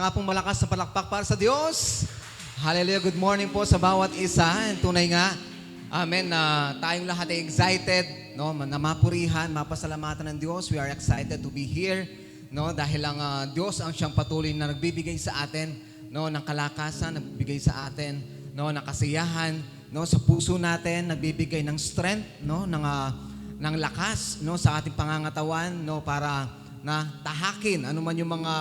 nga pong malakas na palakpak para sa Diyos. Hallelujah. Good morning po sa bawat isa. Tunay nga, amen, na tayong lahat ay excited, no, na mapurihan, mapasalamatan ng Diyos. We are excited to be here, no, dahil ang Diyos ang siyang patuloy na nagbibigay sa atin, no, ng kalakasan, nagbibigay sa atin, no, ng kasiyahan, no, sa puso natin, nagbibigay ng strength, no, ng lakas, no, sa ating pangangatawan, no, para na tahakin ano man yung mga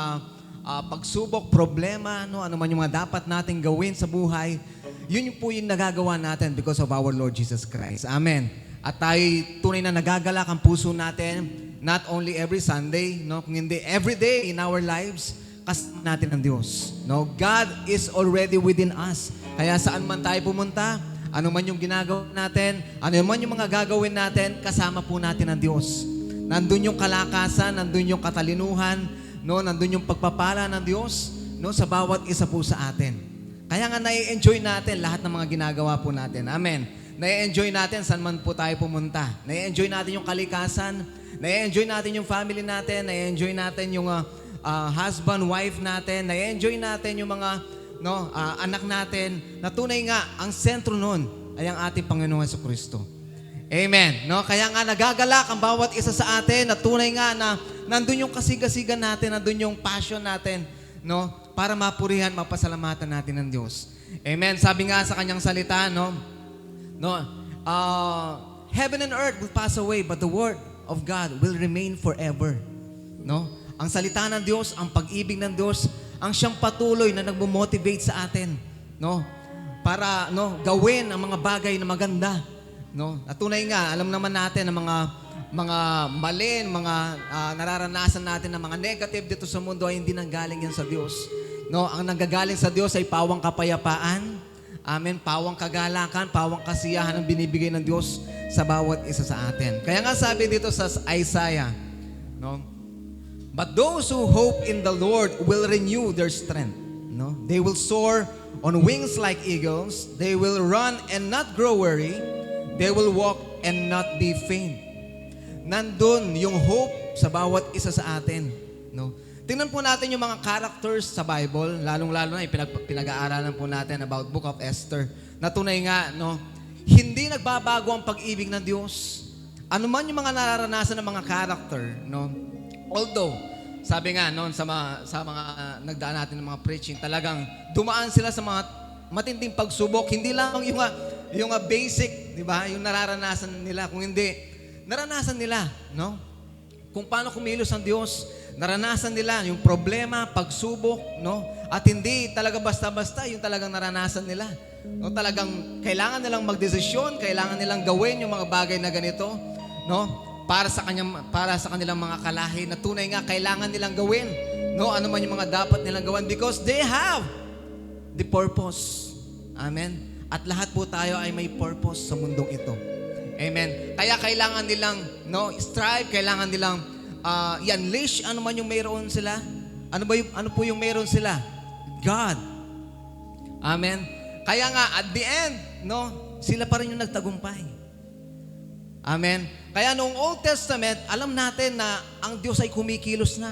pagsubok, problema, no, ano man yung mga dapat nating gawin sa buhay. Yun po yung nagagawa natin because of our Lord Jesus Christ. Amen. At tayo tunay na nagagalak ang puso natin, not only every Sunday, no, kung hindi every day in our lives, kasama natin ang Diyos. No, God is already within us. Kaya saan man tayo pumunta, ano man yung ginagawa natin, ano man yung mga gagawin natin, kasama po natin ang Diyos. Nandun yung kalakasan, nandun yung katalinuhan, no, nandun yung pagpapala ng Diyos, no, sa bawat isa po sa atin. Kaya nga nai-enjoy natin lahat ng mga ginagawa po natin. Amen. Nai-enjoy natin saan man po tayo pumunta. Nai-enjoy natin yung kalikasan, nai-enjoy natin yung family natin, nai-enjoy natin yung husband, wife natin, nai-enjoy natin yung mga anak natin, na tunay nga, ang sentro nun ay ang ating Panginoong Jesucristo. Amen. No, kaya nga nagagalak ang bawat isa sa atin na tunay nga na nandun yung kasigasigan natin, nandun yung passion natin, no, para mapurihan, mapasalamatan natin ng Diyos. Amen. Sabi nga sa kanyang salita, heaven and earth will pass away, but the word of God will remain forever. No? Ang salita ng Diyos, ang pag-ibig ng Diyos, ang siyang patuloy na nagmo-motivate sa atin, no, para gawin ang mga bagay na maganda. No, at tunay nga, alam naman natin ang mga mali, mga nararanasan natin ng mga negative dito sa mundo ay hindi nanggaling yan sa Diyos. No, ang nanggagaling sa Diyos ay pawang kapayapaan. Amen, pawang kagalakan, pawang kasiyahan ang binibigay ng Diyos sa bawat isa sa atin. Kaya nga sabi dito sa Isaiah, no, but those who hope in the Lord will renew their strength. No, they will soar on wings like eagles. They will run and not grow weary. They will walk and not be faint. Nandun yung hope sa bawat isa sa atin. No? Tingnan po natin yung mga characters sa Bible, lalong-lalo na pinag-aaralan po natin about Book of Esther. Na tunay nga, no, hindi nagbabago ang pag-ibig ng Diyos. Ano man yung mga nararanasan ng mga character, no? Although, sabi nga noon sa mga nagdaan natin ng mga preaching, talagang dumaan sila sa mga matinding pagsubok, hindi lang yung basic, di ba? Yung nararanasan nila, kung hindi, naranasan nila, no? Kung paano kumilos ang Diyos, naranasan nila yung problema, pagsubok, no? At hindi talaga basta-basta yung talagang naranasan nila. No? Talagang kailangan nilang magdesisyon, kailangan nilang gawin yung mga bagay na ganito, no? Para sa kanilang mga kalahi na tunay nga kailangan nilang gawin, no? Ano man yung mga dapat nilang gawin because they have the purpose. Amen. At lahat po tayo ay may purpose sa mundong ito. Amen. Kaya kailangan nilang strive, kailangan nilang i-unleash ano man yung mayroon sila. Ano po yung mayroon sila? God. Amen. Kaya nga at the end, sila pa rin yung nagtagumpay. Amen. Kaya noong Old Testament, alam natin na ang Diyos ay kumikilos na.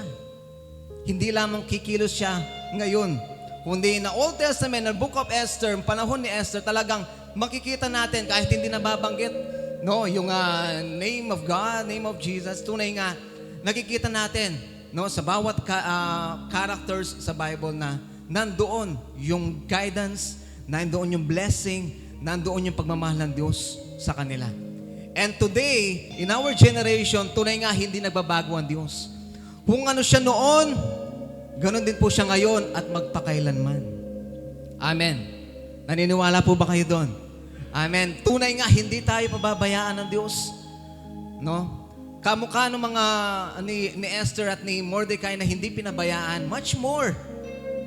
Hindi lamang kikilos siya ngayon. Kundi na Old Testament, na Book of Esther, panahon ni Esther, talagang makikita natin kahit hindi nababanggit, yung name of God, name of Jesus, tunay nga, nakikita natin, sa bawat characters sa Bible na nandoon yung guidance, nandoon yung blessing, nandoon yung pagmamahal ng Diyos sa kanila. And today, in our generation, tunay nga hindi nagbabago ang Diyos. Kung ano siya noon, ganon din po siya ngayon at magpakailanman. Amen. Naniniwala po ba kayo doon? Amen. Tunay nga, hindi tayo pababayaan ng Diyos. No? Kamukha ng mga ni Esther at ni Mordecai na hindi pinabayaan, much more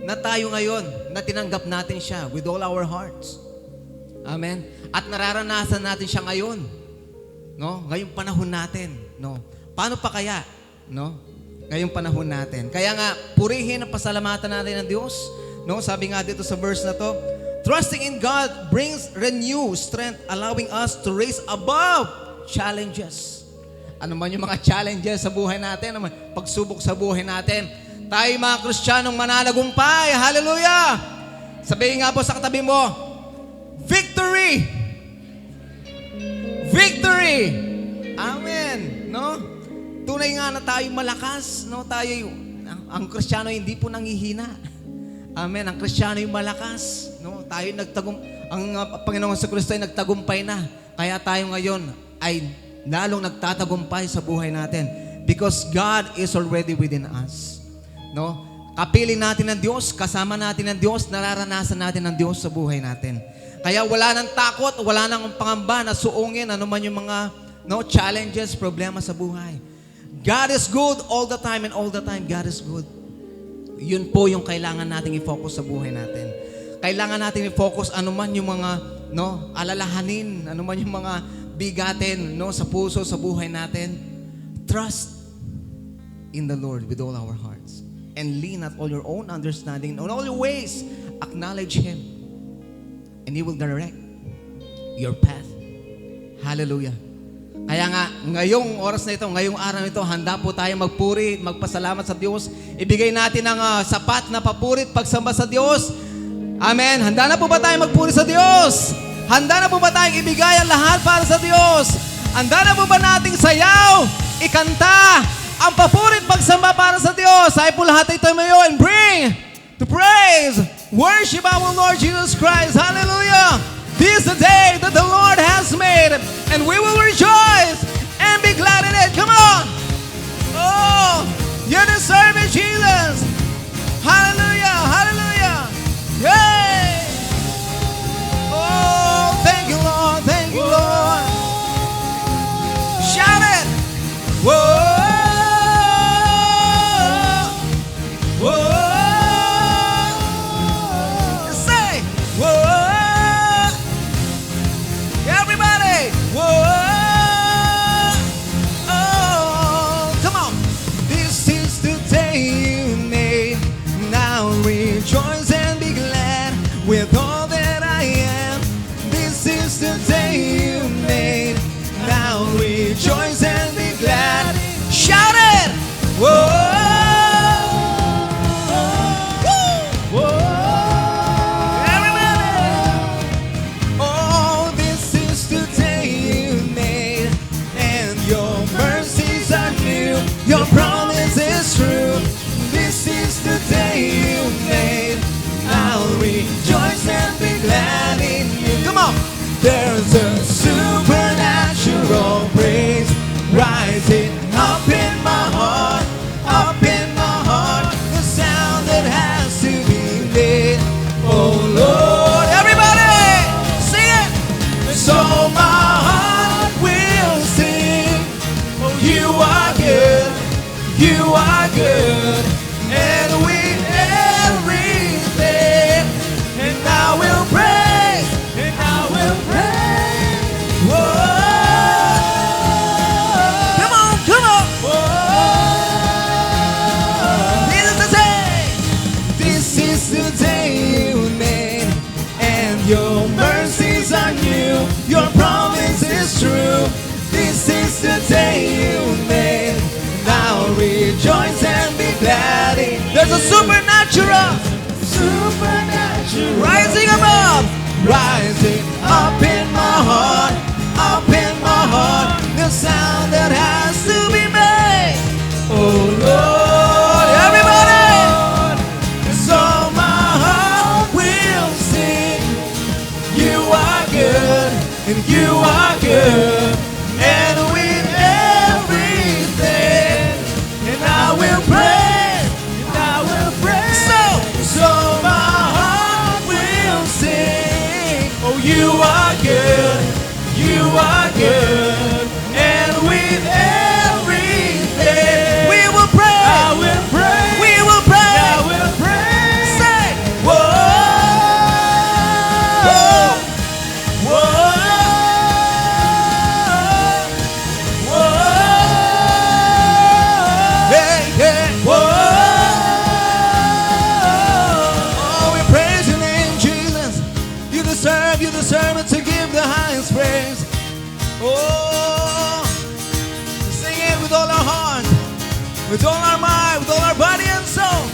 na tayo ngayon na tinanggap natin siya with all our hearts. Amen. At nararanasan natin siya ngayon. No? Ngayong panahon natin. No? Paano pa kaya? No? Ngayong panahon natin. Kaya nga, purihin ang pasalamatan natin ng Diyos. No? Sabi nga dito sa verse na to, trusting in God brings renewed strength, allowing us to raise above challenges. Ano man yung mga challenges sa buhay natin, pagsubok sa buhay natin, Tayo mga Kristiyanong mananagumpay. Hallelujah! Sabihin nga po sa katabi mo, victory! Victory! Amen! No? Tunay nga na tayo malakas. No? Ang Kristiyano hindi po nanghihina. Amen. Ang Kristiyano yung malakas. No? Ang Panginoon sa Kristo ay nagtagumpay na. Kaya tayo ngayon ay lalong nagtatagumpay sa buhay natin. Because God is already within us. No? Kapiling natin ng Diyos, kasama natin ng Diyos, nararanasan natin ng Diyos sa buhay natin. Kaya wala nang takot, wala nang pangamba na suungin ano man yung mga challenges, problema sa buhay. God is good all the time and all the time God is good. Yun po yung kailangan nating i-focus sa buhay natin. Kailangan natin i-focus ano man yung mga alalahanin, ano man yung mga bigatin sa puso, sa buhay natin. Trust in the Lord with all our hearts. And lean not on your own understanding. In all your ways, acknowledge Him. And He will direct your path. Hallelujah. Kaya nga, ngayong oras na ito, ngayong araw na ito, handa po tayo magpuri, magpasalamat sa Diyos. Ibigay natin ang sapat na papuri at pagsamba sa Diyos. Amen. Handa na po ba tayo magpuri sa Diyos? Handa na po ba tayong ibigay ang lahat para sa Diyos? Handa na po ba nating sayaw, ikanta, ang papuri at pagsamba para sa Diyos? Ay po lahat ay tumayo and bring to praise, worship our Lord Jesus Christ. Hallelujah! This is the day that the Lord has made, and we will rejoice and be glad in it. Come on! Oh, you deserve it, Jesus! Hallelujah! Hallelujah! Yay! Oh, thank you, Lord! Thank you, Lord! Shout it! Whoa! With all that I am, this is the day you made. Now rejoice and be glad. Shout it! Whoa! Whoa! Everybody! Oh, this is the day you made, and your mercies are new. Your promise is true. This is the day you made. I'll rejoice and be glad in you. Come on! There's a supernatural praise rising up in my heart, up in my heart. The sound that has to be made. Oh Lord, everybody, sing it! So my heart will sing. Oh, you are good, you are good, and with everything. And I will praise, and I will praise. Whoa. Come on, come on. Whoa. This is the day. This is the day you made, and your mercies are new. Your promise is true. This is the day you made. Now rejoice and be glad in you. There's a supernatural rising above, rising up in my heart, up in my heart, the sound that has to be made. Oh Lord, everybody, so my heart will sing. You are good, and you are good, and with everything, and I will praise, and I will praise. So my heart will sing. Oh, you are good, you are good, and with everything we will praise. I will praise. We will praise. I will praise. Say, whoa, whoa, whoa, whoa, hey, hey, whoa. You deserve it to give the highest praise. Oh, sing it with all our heart, with all our mind, with all our body and soul.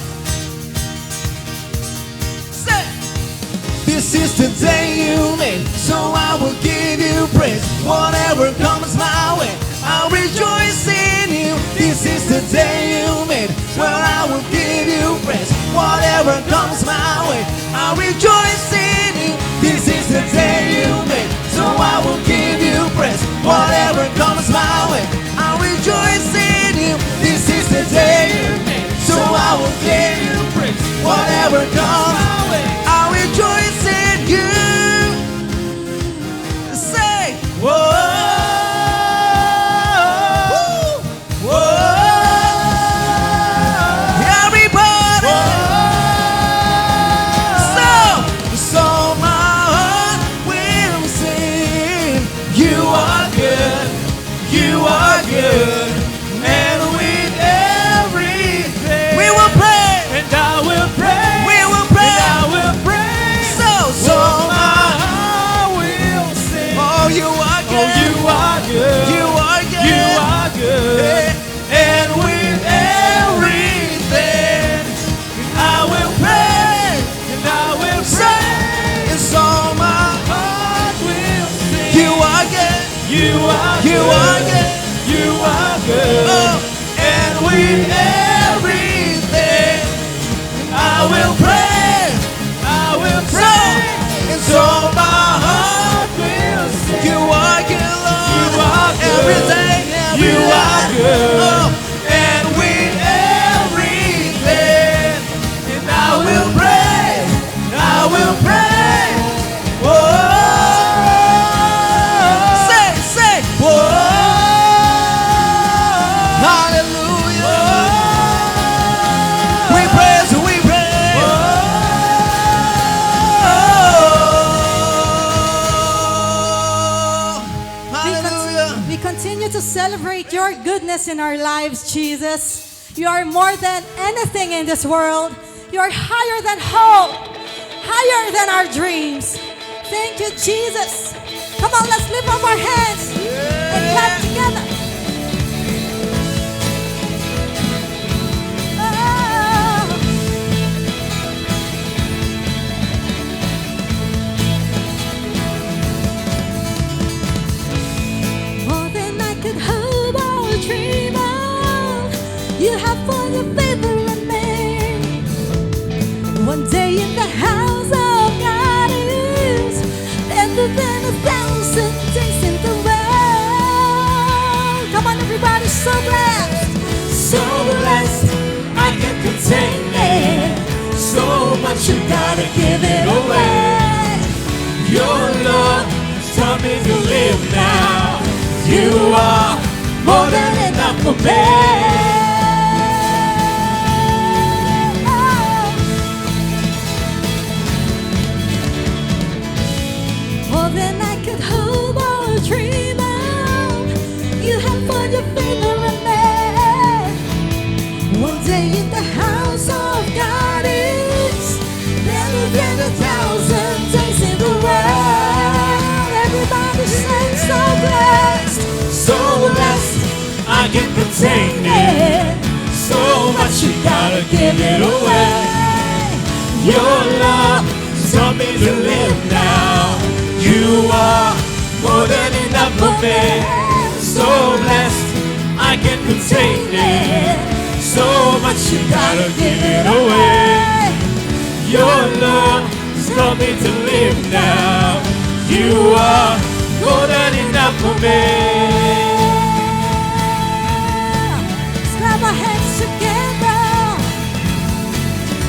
is the day you made, so I will give you praise. Whatever comes my way, I'll rejoice in you. This is the day you made, well, I will give you praise. Whatever comes my way, I'll rejoice in you. This is the day you made, so I will give you praise. Whatever comes my way, I'll rejoice in you. This is the day you made, so I will give you praise. Whatever comes my way, I'll rejoice in you. Say, whoa. You are good, you are good, and with everything I will pray, and so my heart will sing. You are good, Lord, you are good, everything, you are good, and with everything, and I will pray, oh. To celebrate your goodness in our lives, Jesus. You are more than anything in this world. You are higher than hope, higher than our dreams. Thank you, Jesus. Come on, let's lift up our hands and clap together. You have for your favor in me. One day in the house of God is better than 1,000 days in the world. Come on, everybody, so blessed, I can't contain it. So much you gotta give it away. Your love taught me to live now. You are more than enough for me. More than I could hope or dream of, you have put your finger in me. One day in the house of God is better than 1,000 days in the world. Everybody sing, so blessed, I can't contain it. So much you gotta give it away. Your love taught me to live now. You are more than enough for me. So blessed, I can't contain it. So much you gotta give it away. Your love taught me to live now. You are more than enough for me. Let's clap our hands together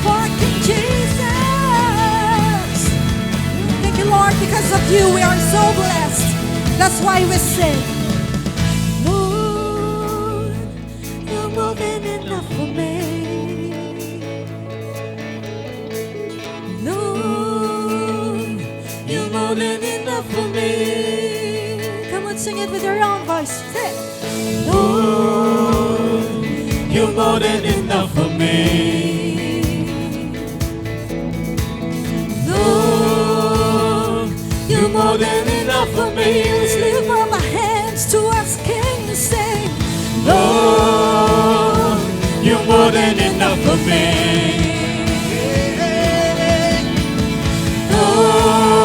for King Jesus. Thank you, Lord, because of you we are so blessed. That's why we sing. Lord, you're more than enough for me. Lord, you're more than enough for me. Come on, sing it with your own voice. Say it. Lord, you're more than enough for me. You're more than enough for me. Let's lift up our hands to us, King, and sing. Lord, you're more than enough for me. Lord,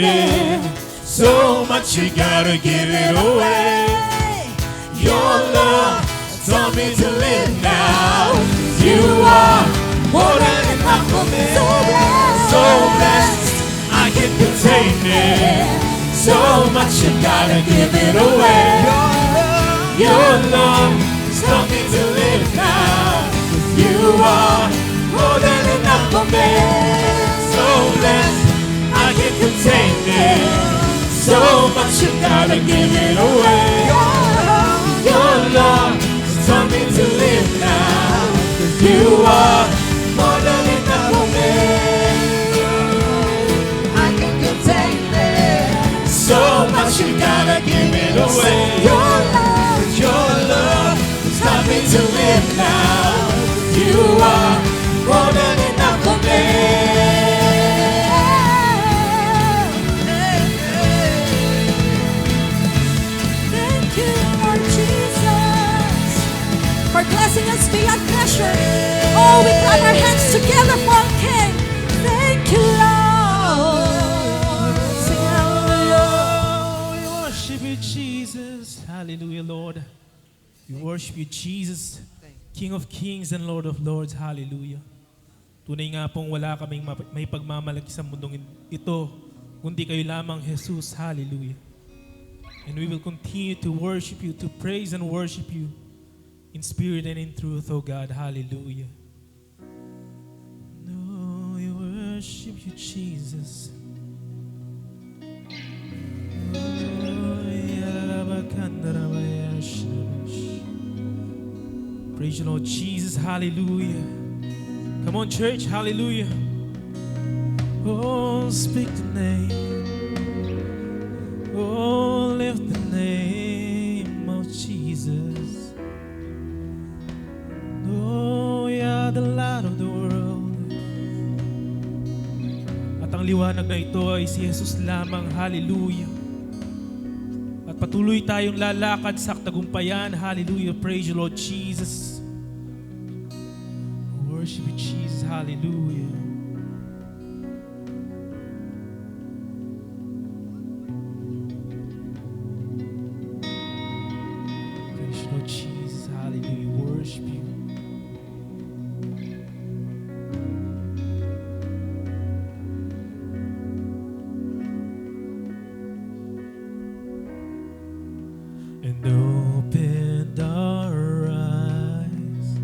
it. So much you gotta give it away. Your love taught me to live now. You are more than enough for me. So blessed, I can contain it. So much you gotta give it away. Your love taught me to live now. You are more than enough for me. So blessed, I can contain it. So much you gotta give it away. Your love taught me to live now. You are more than enough for me. I can contain it. So much you gotta give it away. Your love taught me to live now. You are more than enough for me. Thank you, Lord Jesus, for blessing us beyond measure. Oh, we clap our hands together for our King. Thank you, Lord. Sing hallelujah. We worship you, Jesus. Hallelujah, Lord. We worship you, Jesus, King of Kings and Lord of Lords. Hallelujah. Tunay nga pong wala kaming may pagmamalaki sa mundong ito, kundi kayo lamang, Jesus. Hallelujah. And we will continue to worship you, to praise and worship you in spirit and in truth, oh God. Hallelujah. No, we worship you, Jesus. Praise you, Lord Jesus. Hallelujah. Come on, church. Hallelujah. Oh, speak the name. Oh, lift the name of Jesus. Oh, you're the light of the world. At ang liwanag na ito ay si Jesus lamang. Hallelujah. At patuloy tayong lalakad sa tagumpayan. Hallelujah. Praise you, Lord Jesus. Worship you, Jesus. Hallelujah. Praise you, Lord Jesus. Hallelujah. Worship you. And opened our eyes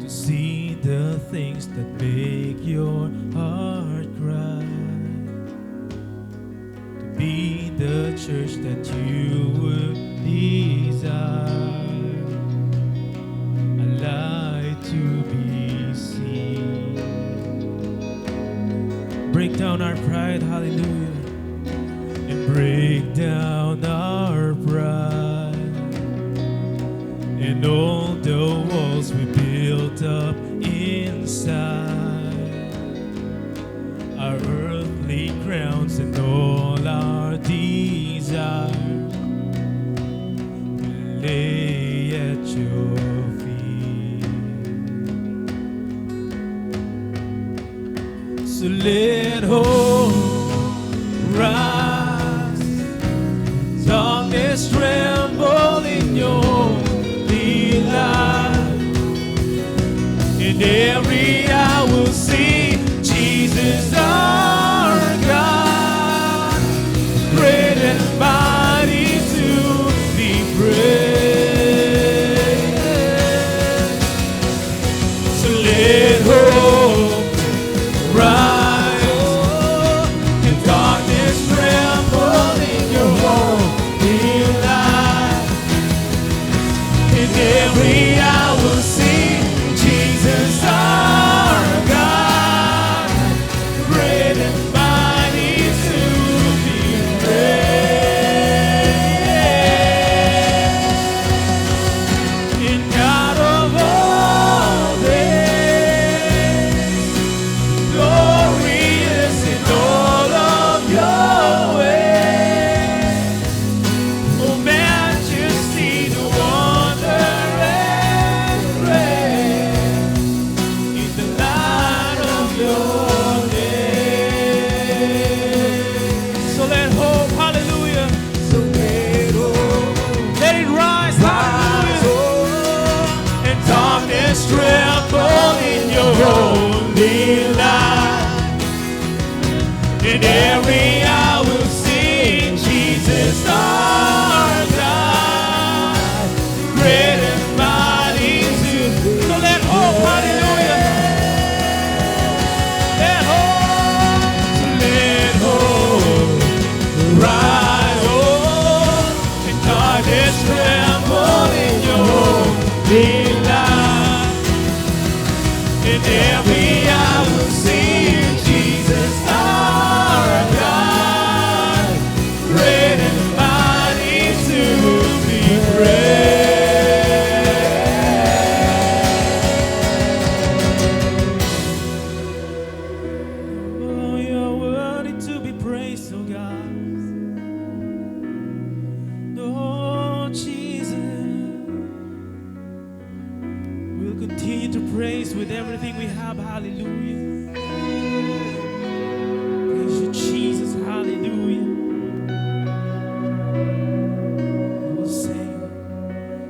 to see the things that make your heart cry, to be the church that you would desire, a light to be seen. Break down our pride, hallelujah, and break down our pride, and all the walls we built up inside, our earthly crowns and all our desires, we lay at your feet. So let hope rise, darkness tremble in your holy light. In every eye will see Jesus our God, great and mighty to be praised. So let hope rise, and darkness tremble in your holy light. In every eye will see Jesus our God, great and mighty to be praised. In God of all days, glorious in all of your ways, oh majesty, the wonder only light. In every hour we'll sing Jesus our God. Great and mighty to. So let hope, hallelujah. Let hope rise on. And darkness tremble in your light. In every hour we'll sing Jesus our God, great and mighty to be praised. Oh, you're worthy to be praised, oh God. Oh, Jesus. We'll continue to praise with everything we have. Hallelujah. Praise you, Jesus. Hallelujah. We'll sing.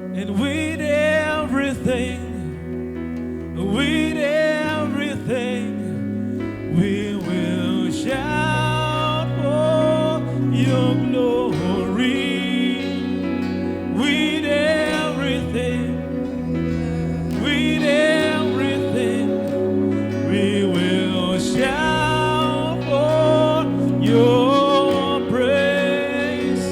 And with everything, we will shout for your glory. With everything. With everything, we will shout for your praise.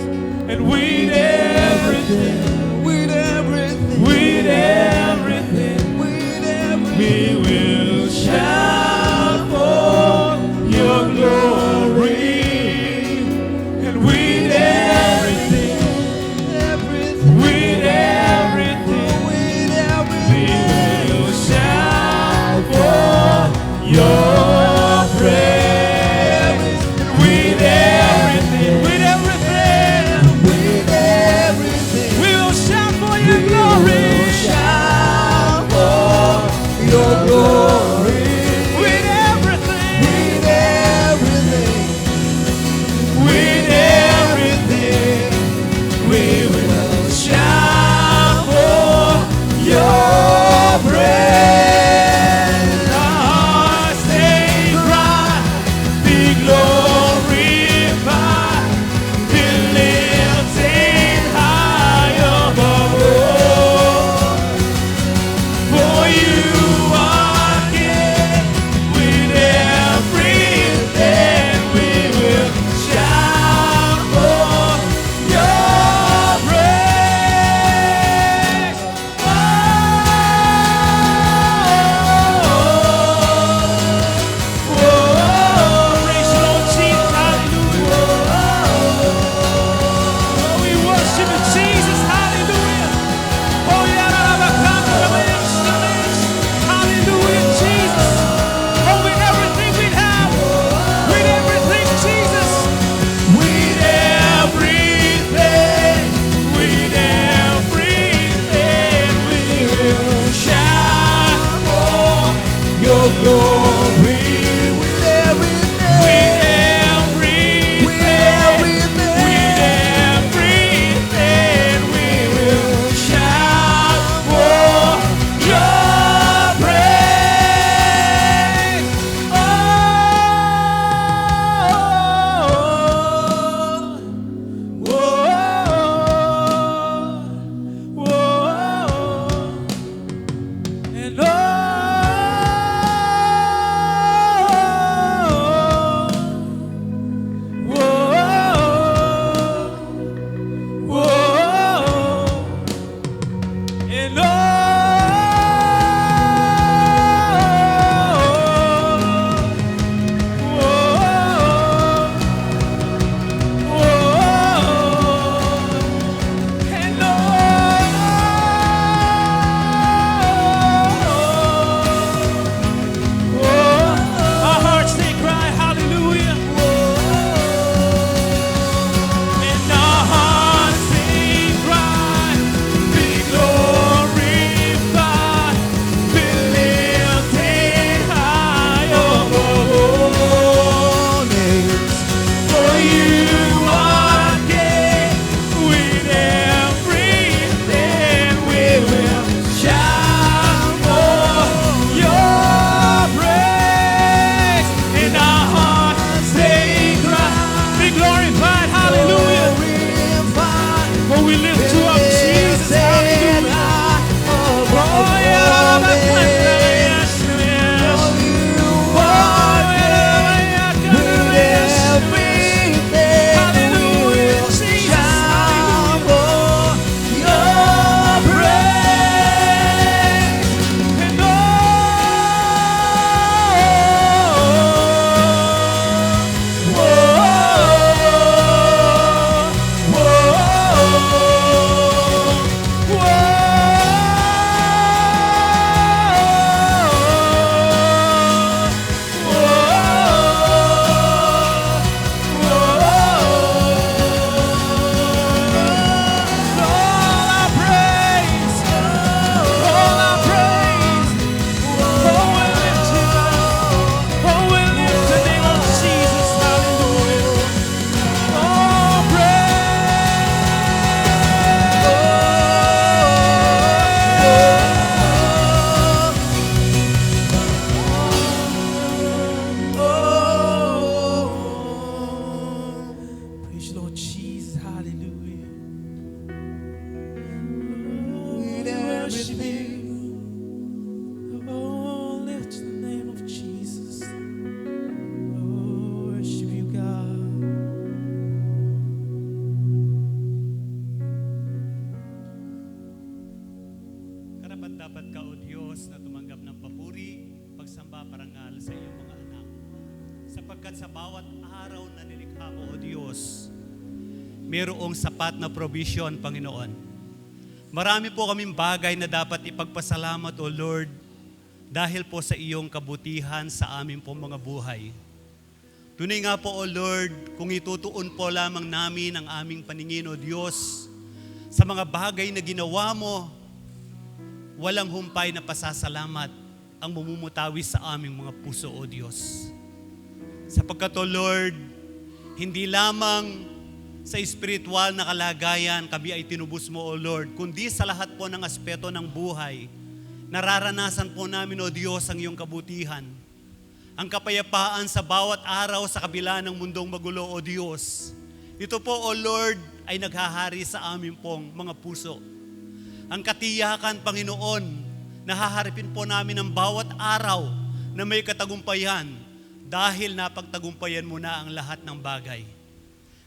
And with everything, With everything, with everything, with everything, we will shout for your glory. And with everything, everything, with everything, with we everything. will shout for your praise. With everything, with everything, With everything, we will shout for your glory. shout for your glory. With everything, With everything, with everything, we will shout for your praise. Our hearts they cry, be glorified, be lifted high above all. For you are King. With everything, we will shout for your praise. Praise the Lord Jesus, hallelujah. Oh, we worship you, Jesus, hallelujah. Oh, hallelujah, Jesus. Oh, with everything we have, with everything, Jesus. With everything, we will shout for your glory. with everything, With everything, with everything. with everything, we will shout for your praise. Oh, and Diyos na tumanggap ng papuri, pagsamba, parangal sa iyong mga anak. Sapagkat sa bawat araw na nilikha mo, O Diyos, mayroong sapat na provision, Panginoon. Marami po kaming bagay na dapat ipagpasalamat, O Lord, dahil po sa iyong kabutihan sa aming po mga buhay. Tunay nga po, O Lord, kung itutuon po lamang namin ang aming paningin, O Diyos, sa mga bagay na ginawa mo, walang humpay na pasasalamat ang mumumutawi sa aming mga puso, O Diyos. Sapagkat, O Lord, hindi lamang sa espiritual na kalagayan kami ay tinubos mo, O Lord, kundi sa lahat po ng aspeto ng buhay, nararanasan po namin, O Diyos, ang iyong kabutihan. Ang kapayapaan sa bawat araw sa kabila ng mundong magulo, O Diyos. Ito po, O Lord, ay naghahari sa amin pong mga puso. Ang katiyakan, Panginoon, nahaharapin po namin ang bawat araw na may katagumpayan dahil napagtagumpayan mo na ang lahat ng bagay.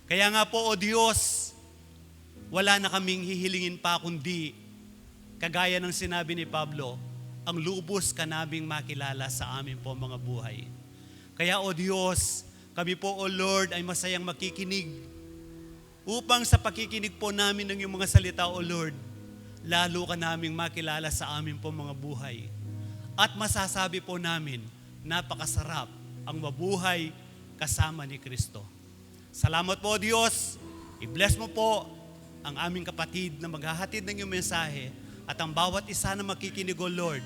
Kaya nga po, O Diyos, wala na kaming hihilingin pa kundi, kagaya ng sinabi ni Pablo, ang lubos ka naming makilala sa amin po mga buhay. Kaya, O Diyos, kami po, O Lord, ay masayang makikinig upang sa pakikinig po namin ng iyong mga salita, O Lord, lalo ka naming makilala sa amin po mga buhay. At masasabi po namin, napakasarap ang mabuhay kasama ni Kristo. Salamat po, Diyos. I-bless mo po ang aming kapatid na maghahatid ng iyong mensahe at ang bawat isa na makikinig, O Lord.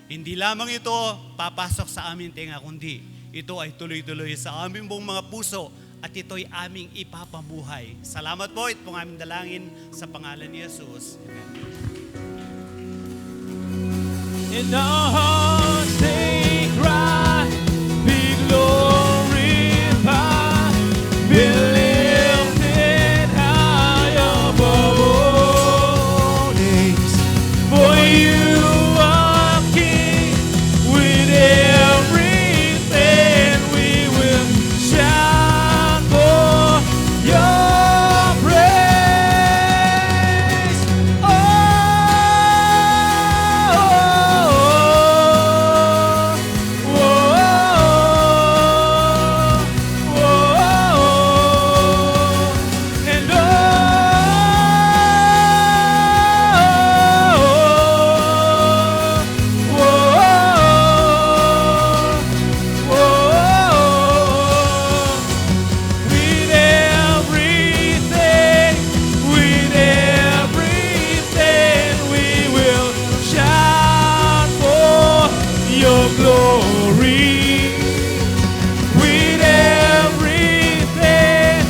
Hindi lamang ito papasok sa aming tenga, kundi ito ay tuloy-tuloy sa aming buong mga puso at ito'y aming ipapabuhay. Salamat po, ito pong aming dalangin sa pangalan ni Jesus. In our hearts they cry, be glorified, be lifted high above all names. For you are King, with everything we will shout for your praise. With everything we will shout for your glory. With everything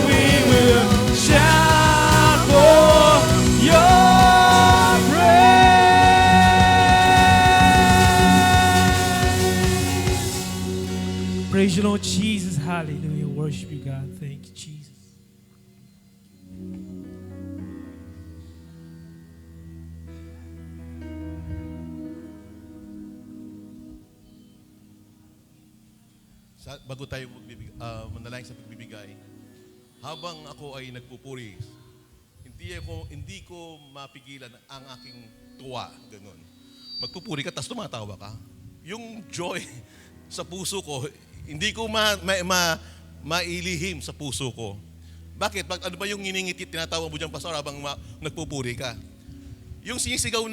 we will shout for your praise. Praise you, Lord Jesus. Hallelujah. Worship you, God. Thank you, Jesus. Bago tayo manalangin sa pagbibigay, habang ako ay nagpupuri, hindi ko mapigilan ang aking tuwa, ganun. Magpupuri ka, tapos tumatawa ka. Yung joy sa puso ko, hindi ko mailihim sa puso ko. Bakit? Ano ba yung nginingiti, tinatawa mo dyan, pastor, habang nagpupuri ka? Yung sinisigaw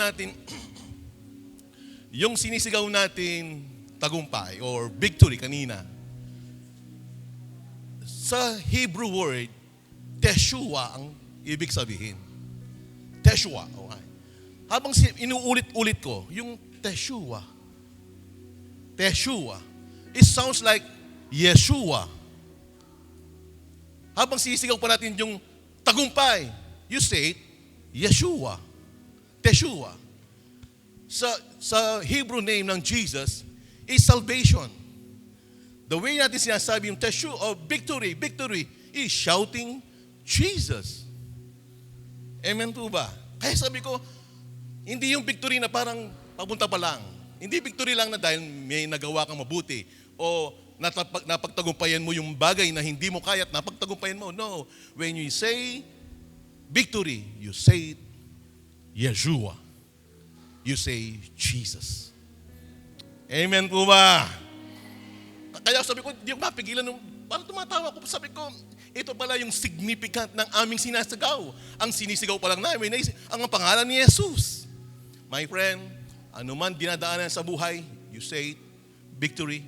natin, tagumpay or victory kanina, sa Hebrew word, Teshua ang ibig sabihin. Teshua. Okay. Habang inuulit-ulit ko, yung Teshua, it sounds like Yeshua. Habang sisigaw pa natin yung tagumpay, you say it, Yeshua. Teshua. Sa Hebrew name ng Jesus is salvation. The way natin sinasabi yung Teshua or victory is shouting Jesus. Amen po ba? Kaya sabi ko, hindi yung victory na parang papunta pa lang. Hindi victory lang na dahil may nagawa kang mabuti o napagtagumpayan mo yung bagay na hindi mo kaya at napagtagumpayan mo. No. When you say victory, you say it Yeshua. You say Jesus. Amen po ba? Kaya sabi ko, di ko mapigilan nung, parang tumatawa ko, sabi ko, ito pala yung significant ng aming sinasagaw. Ang sinisigaw pa lang namin ay ang pangalan ni Jesus. My friend, anuman dinadaanan sa buhay, you say victory,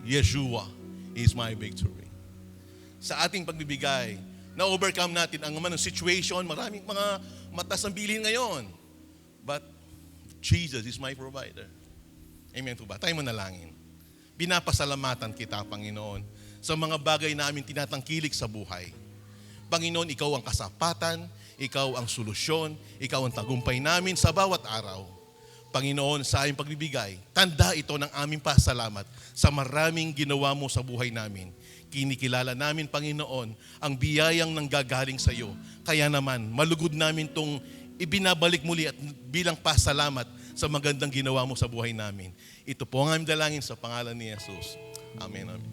Yeshua is my victory. Sa ating pagbibigay, na-overcome natin ang mga situation, maraming mga matas ng bilhin ngayon. But Jesus is my provider. Amen po ba? Tayo manalangin. Binapasalamatan kita, Panginoon, sa mga bagay na aming tinatangkilik sa buhay. Panginoon, Ikaw ang kasapatan, Ikaw ang solusyon, Ikaw ang tagumpay namin sa bawat araw. Panginoon, sa aming pagbibigay, tanda ito ng aming pasalamat sa maraming ginawa mo sa buhay namin. Kinikilala namin, Panginoon, ang biyayang nanggagaling sa iyo. Kaya naman, malugod namin itong ibinabalik muli at bilang pasalamat sa magandang ginawa mo sa buhay namin. Ito po ang aming dalangin sa pangalan ni Jesus. Amen. Amen.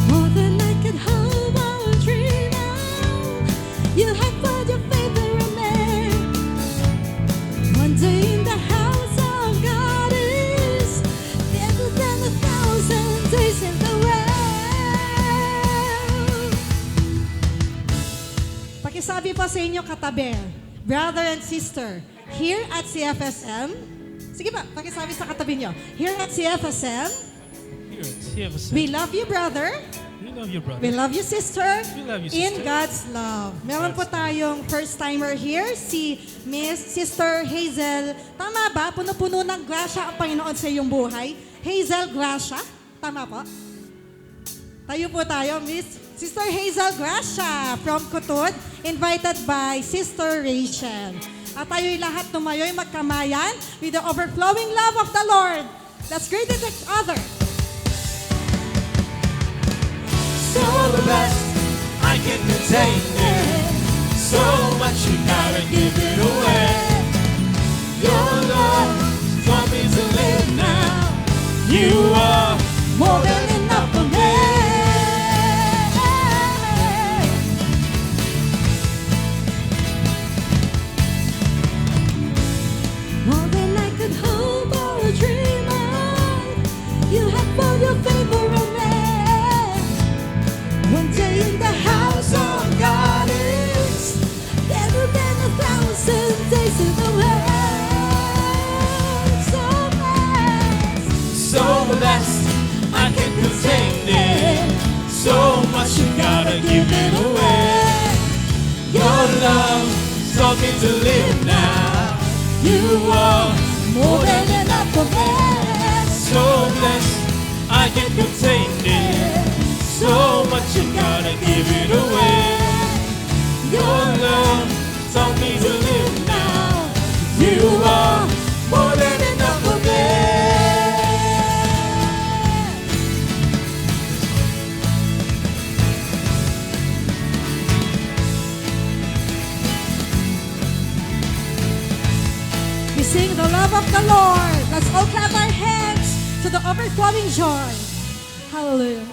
More than I could hope or dream of, you have put your favor in me. One day in the house of God is better than 1,000 days in the world. Pakisabi po sa inyo katabi, brother and sister, here at CFSM, sige pa, pakisabi sa katabi nyo, here at CFSM, Here, we love you, brother. we love you, brother. We love you, sister. We love you, In sister. God's love. Meron po tayong first-timer here, si Miss Sister Hazel. Tama ba? Puno-puno ng grasya ang Panginoon sa iyong buhay. Hazel Gracia. Tama po? Tayo po tayo, Miss Sister Hazel Gracia from Kutod, invited by Sister Rachel. At tayo'y lahat tumayo'y magkamayan with the overflowing love of the Lord. Let's greet each other. So the best I can contain it. So much you gotta give it away. Your love taught me to live now. You are More than enough for me. More than I could hope or dream of, you have put your favor on me. One day in the house of God is better than 1,000 days in the world. So blessed. so blessed I can contain it. So much you gotta give it away. Your love taught me to live now. You are More than enough for me. so blessed I can contain it. So much you gotta give it away. Your love taught me to live now. You are more than enough for me. We sing the love of the Lord. Let's all clap our hands to the overflowing joy. Hallelujah.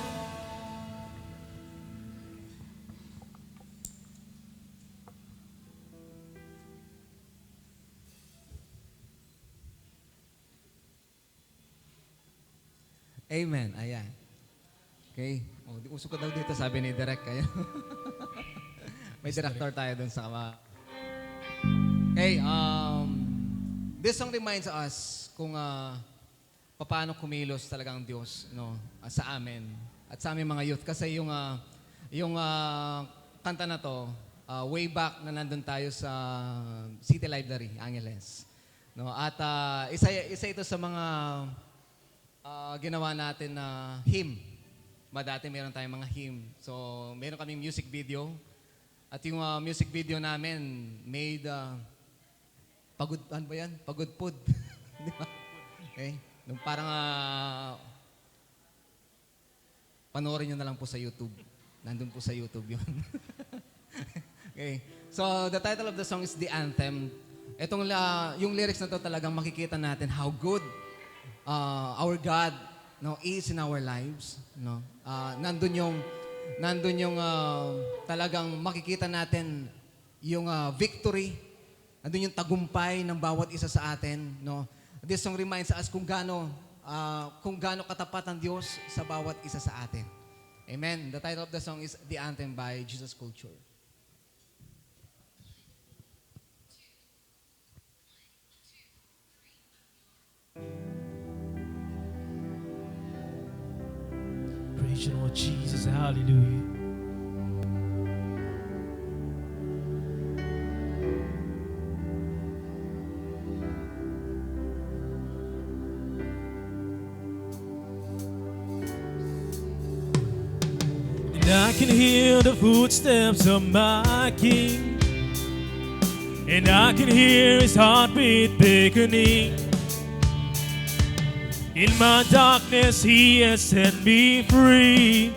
Amen. Ayan. Okay. Uso ko daw dito, sabi ni Direk. Kaya may director tayo dun sa kama. Okay. This song reminds us kung paano kumilos talagang Diyos sa amin at sa aming mga youth. Kasi yung kanta na to, way back na nandun tayo sa City Library, Angeles. No? At isa ito sa mga ginawa natin na hymn. Dati meron tayong mga hymn. So, meron kaming music video. At yung music video namin made pagod, ano ba yan? Pagod food. Di ba? Okay? Nung parang panoorin nyo na lang po sa YouTube. Nandun po sa YouTube yun. Okay. So, the title of the song is The Anthem. Yung lyrics na to talagang makikita natin how good our God is in our lives. Nandun yung talagang makikita natin yung victory. Nandun yung tagumpay ng bawat isa sa atin. This song reminds us kung gaano katapat ang Diyos sa bawat isa sa atin. Amen. The title of the song is The Anthem by Jesus Culture. Praise you, Lord Jesus. Hallelujah. And I can hear the footsteps of my King, and I can hear his heartbeat beckoning. In my darkness, he has set me free.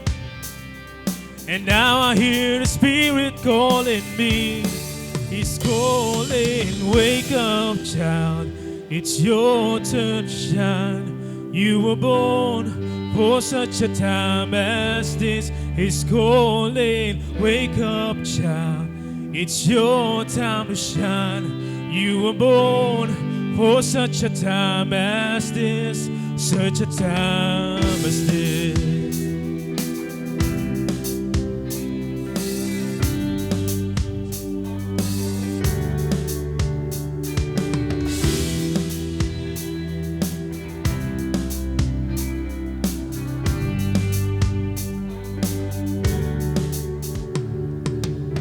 And now I hear the Spirit calling me. He's calling, wake up, child. It's your turn to shine. You were born for such a time as this. He's calling, wake up, child. It's your time to shine. You were born for such a time as this. Such a time as this.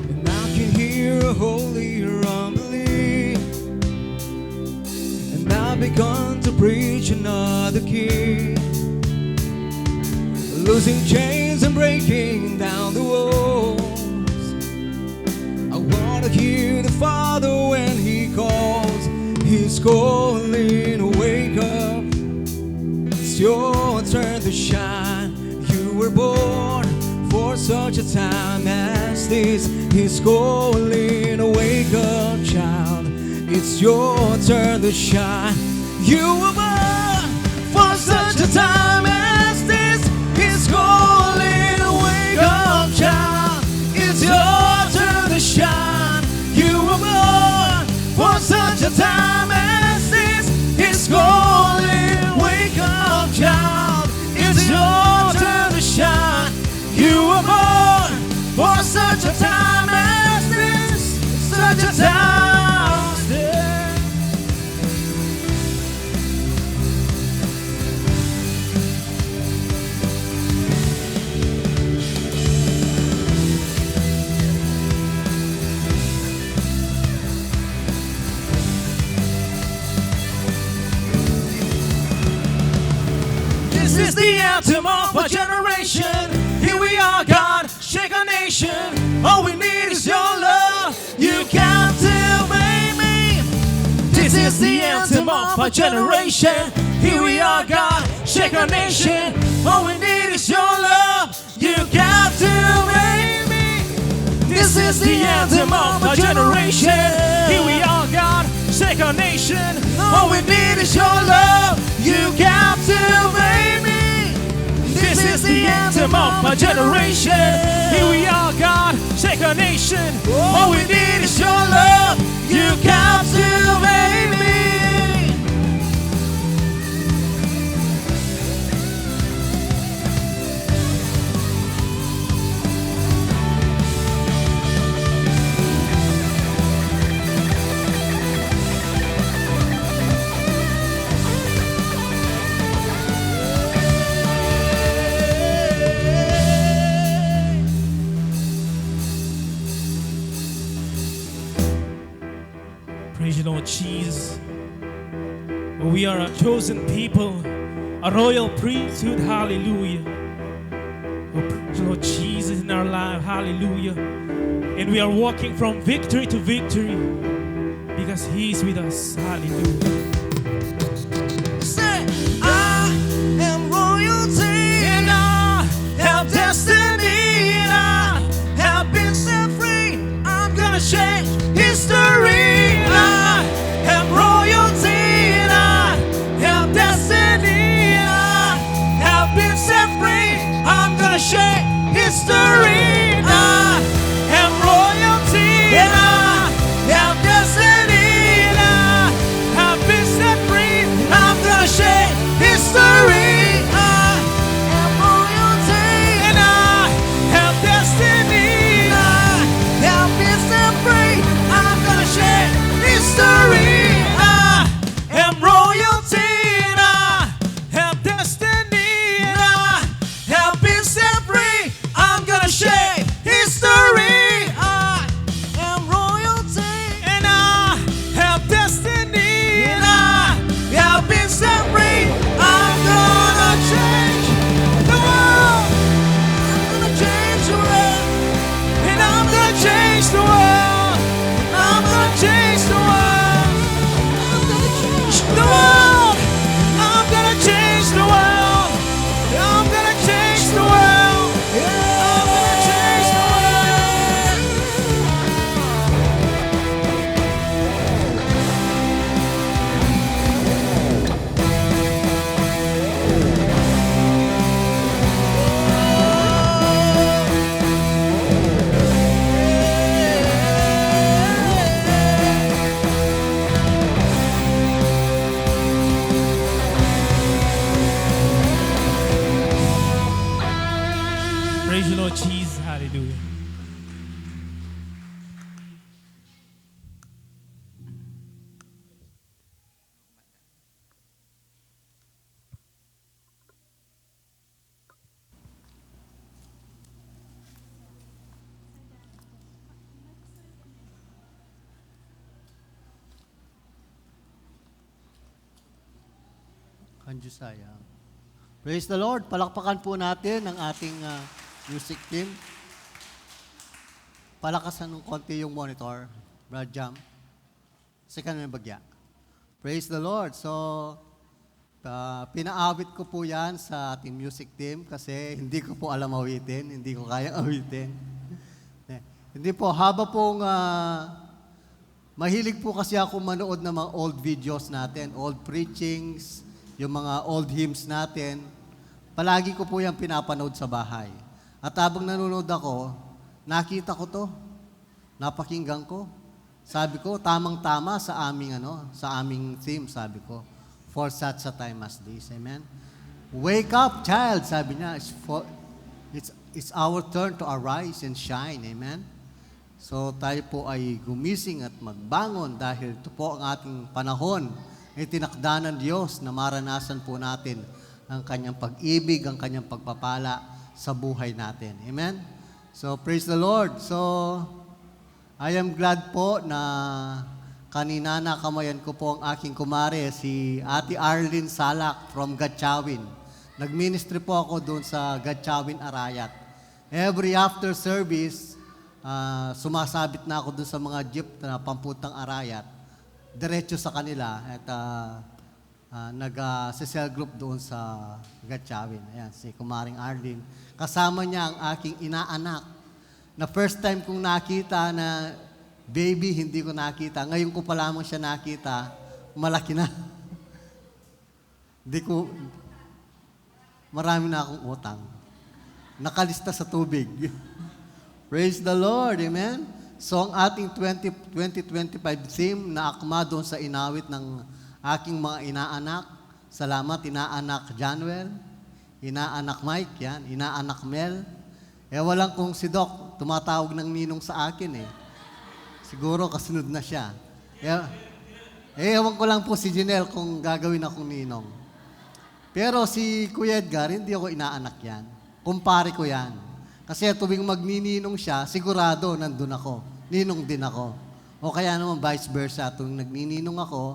And I can hear a holy rumbling, and I've begun to preach another king, losing chains and breaking down the walls. I want to hear the Father when he calls. He's calling, wake up. It's your turn to shine. You were born for such a time as this. He's calling, wake up, child. It's your turn to shine. You were born for such a time as this. He's calling, wake up, child. It's your turn to shine. You were born for such a time as this. He's calling, wake up, child. It's your turn to shine. You were born for such a time as this. Such a time as this. This is the anthem of our generation. Here we are, God, shake our nation. All we need is your love. You captivate me. This is the anthem of our generation. Here we are, God, shake our nation. All we need is your love. You captivate me. This is the anthem of our generation. Here we are, God, shake our nation. All we need is your love. You captivate me. This is the anthem of my generation. Here we are, God, shake our nation. All we need is your love. You captivate me. Praise you, Lord Jesus. We are a chosen people, a royal priesthood. Hallelujah. Oh, praise you, Lord Jesus, in our life. Hallelujah. And we are walking from victory to victory because He is with us. Hallelujah. Say, I am royalty, and I have Praise you, Lord Jesus. Hallelujah. Kanju sayang. Praise the Lord. Palakpakan po natin ang ating music team. Palakasan ng konti yung monitor. Brad Jam. Second may bagya. Praise the Lord. So, pinaawit ko po yan sa ating music team kasi hindi ko po alam awitin. Hindi ko kayang awitin. Hindi po. Haba pong mahilig po kasi ako manood ng mga old videos natin. Old preachings, yung mga old hymns natin, palagi ko po yung pinapanood sa bahay. At habang nanonood ako, nakita ko to, napakinggan ko. Sabi ko, tamang-tama sa aming theme, sabi ko, for such a time as this. Amen? Wake up, child, sabi niya. It's our turn to arise and shine. Amen? So tayo po ay gumising at magbangon dahil ito po ang ating panahon ay tinakda ng Diyos na maranasan po natin ang kanyang pag-ibig, ang kanyang pagpapala sa buhay natin. Amen? So, praise the Lord. So, I am glad po na kanina nakamayan ko po ang aking kumare, si Ate Arlene Salak from Gatchawin. Nag-ministry po ako doon sa Gatchawin, Arayat. Every after service, sumasabit na ako doon sa mga jeep na pamputang Arayat. Diretso sa kanila at nag-cell group doon sa Gatchawin. Ayan, si Kumaring Arlene. Kasama niya ang aking inaanak na first time kong nakita na baby, hindi ko nakita. Ngayon ko pa lamang siya nakita, malaki na. Marami na akong utang. Nakalista sa tubig. Praise the Lord, amen? So ang ating 2025 theme na akma doon sa inawit ng aking mga inaanak. Salamat, inaanak Januel, inaanak Mike, yan, inaanak Mel. Walang kung si Doc, tumatawag ng ninong sa akin eh. Siguro kasunod na siya. Ewan ko lang po si Janelle kung gagawin akong ninong. Pero si Kuya Edgar, hindi ako inaanak yan. Kumpare ko yan. Kasi tuwing magnininong siya, sigurado nandun ako. Ninong din ako. O kaya naman vice versa, tuwing nagnininong ako,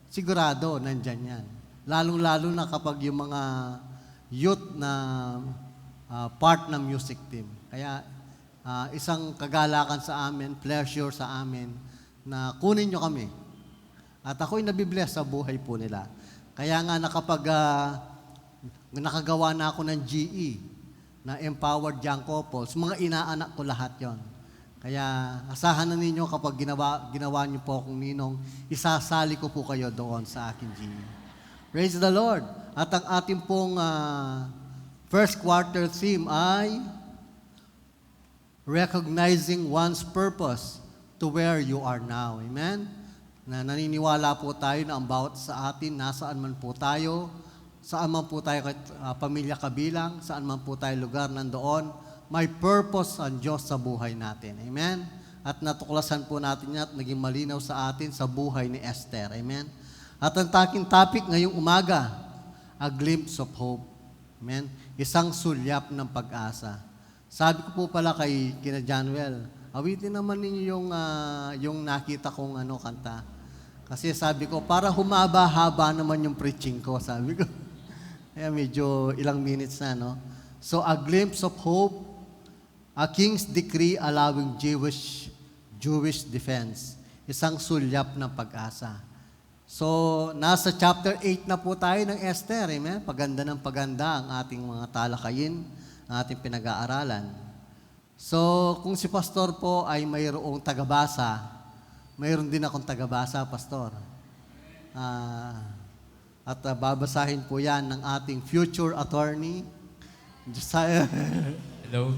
sigurado nandyan yan. Lalong-lalo na kapag yung mga youth na part ng music team. Kaya isang kagalakan sa amin, pleasure sa amin, na kunin nyo kami. At ako'y nabibless sa buhay po nila. Kaya nga nakagawa na ako ng GE, na empowered young couples, mga inaanak ko lahat yon. Kaya asahan na ninyo kapag ginawa niyo po akong ninong, isasali ko po kayo doon sa aking GE. Praise the Lord. At ang ating pong first quarter theme ay recognizing one's purpose to where you are now. Amen? Na naniniwala po tayo na ang bawat sa atin, nasaan man po tayo, saan man po tayo pamilya kabilang, saan man po tayo lugar nandoon, may purpose ang Diyos sa buhay natin. Amen? At natuklasan po natin yan at naging malinaw sa atin sa buhay ni Esther. Amen? At ang aking topic ngayong umaga, a glimpse of hope. Amen? Isang sulyap ng pag-asa. Sabi ko po pala kina Januel, awitin naman ninyo yung nakita kong kanta. Kasi sabi ko, para humaba-haba naman yung preaching ko, sabi ko. Medyo ilang minutes na, no? So, a glimpse of hope, a king's decree allowing Jewish defense. Isang sulyap ng pag-asa. So, nasa chapter 8 na po tayo ng Esther, amen? Paganda ng paganda ang ating mga talakayin, ang ating pinag-aaralan. So, kung si pastor po ay mayroong tagabasa, mayroon din akong tagabasa, pastor. At babasahin po yan ng ating future attorney. Hello.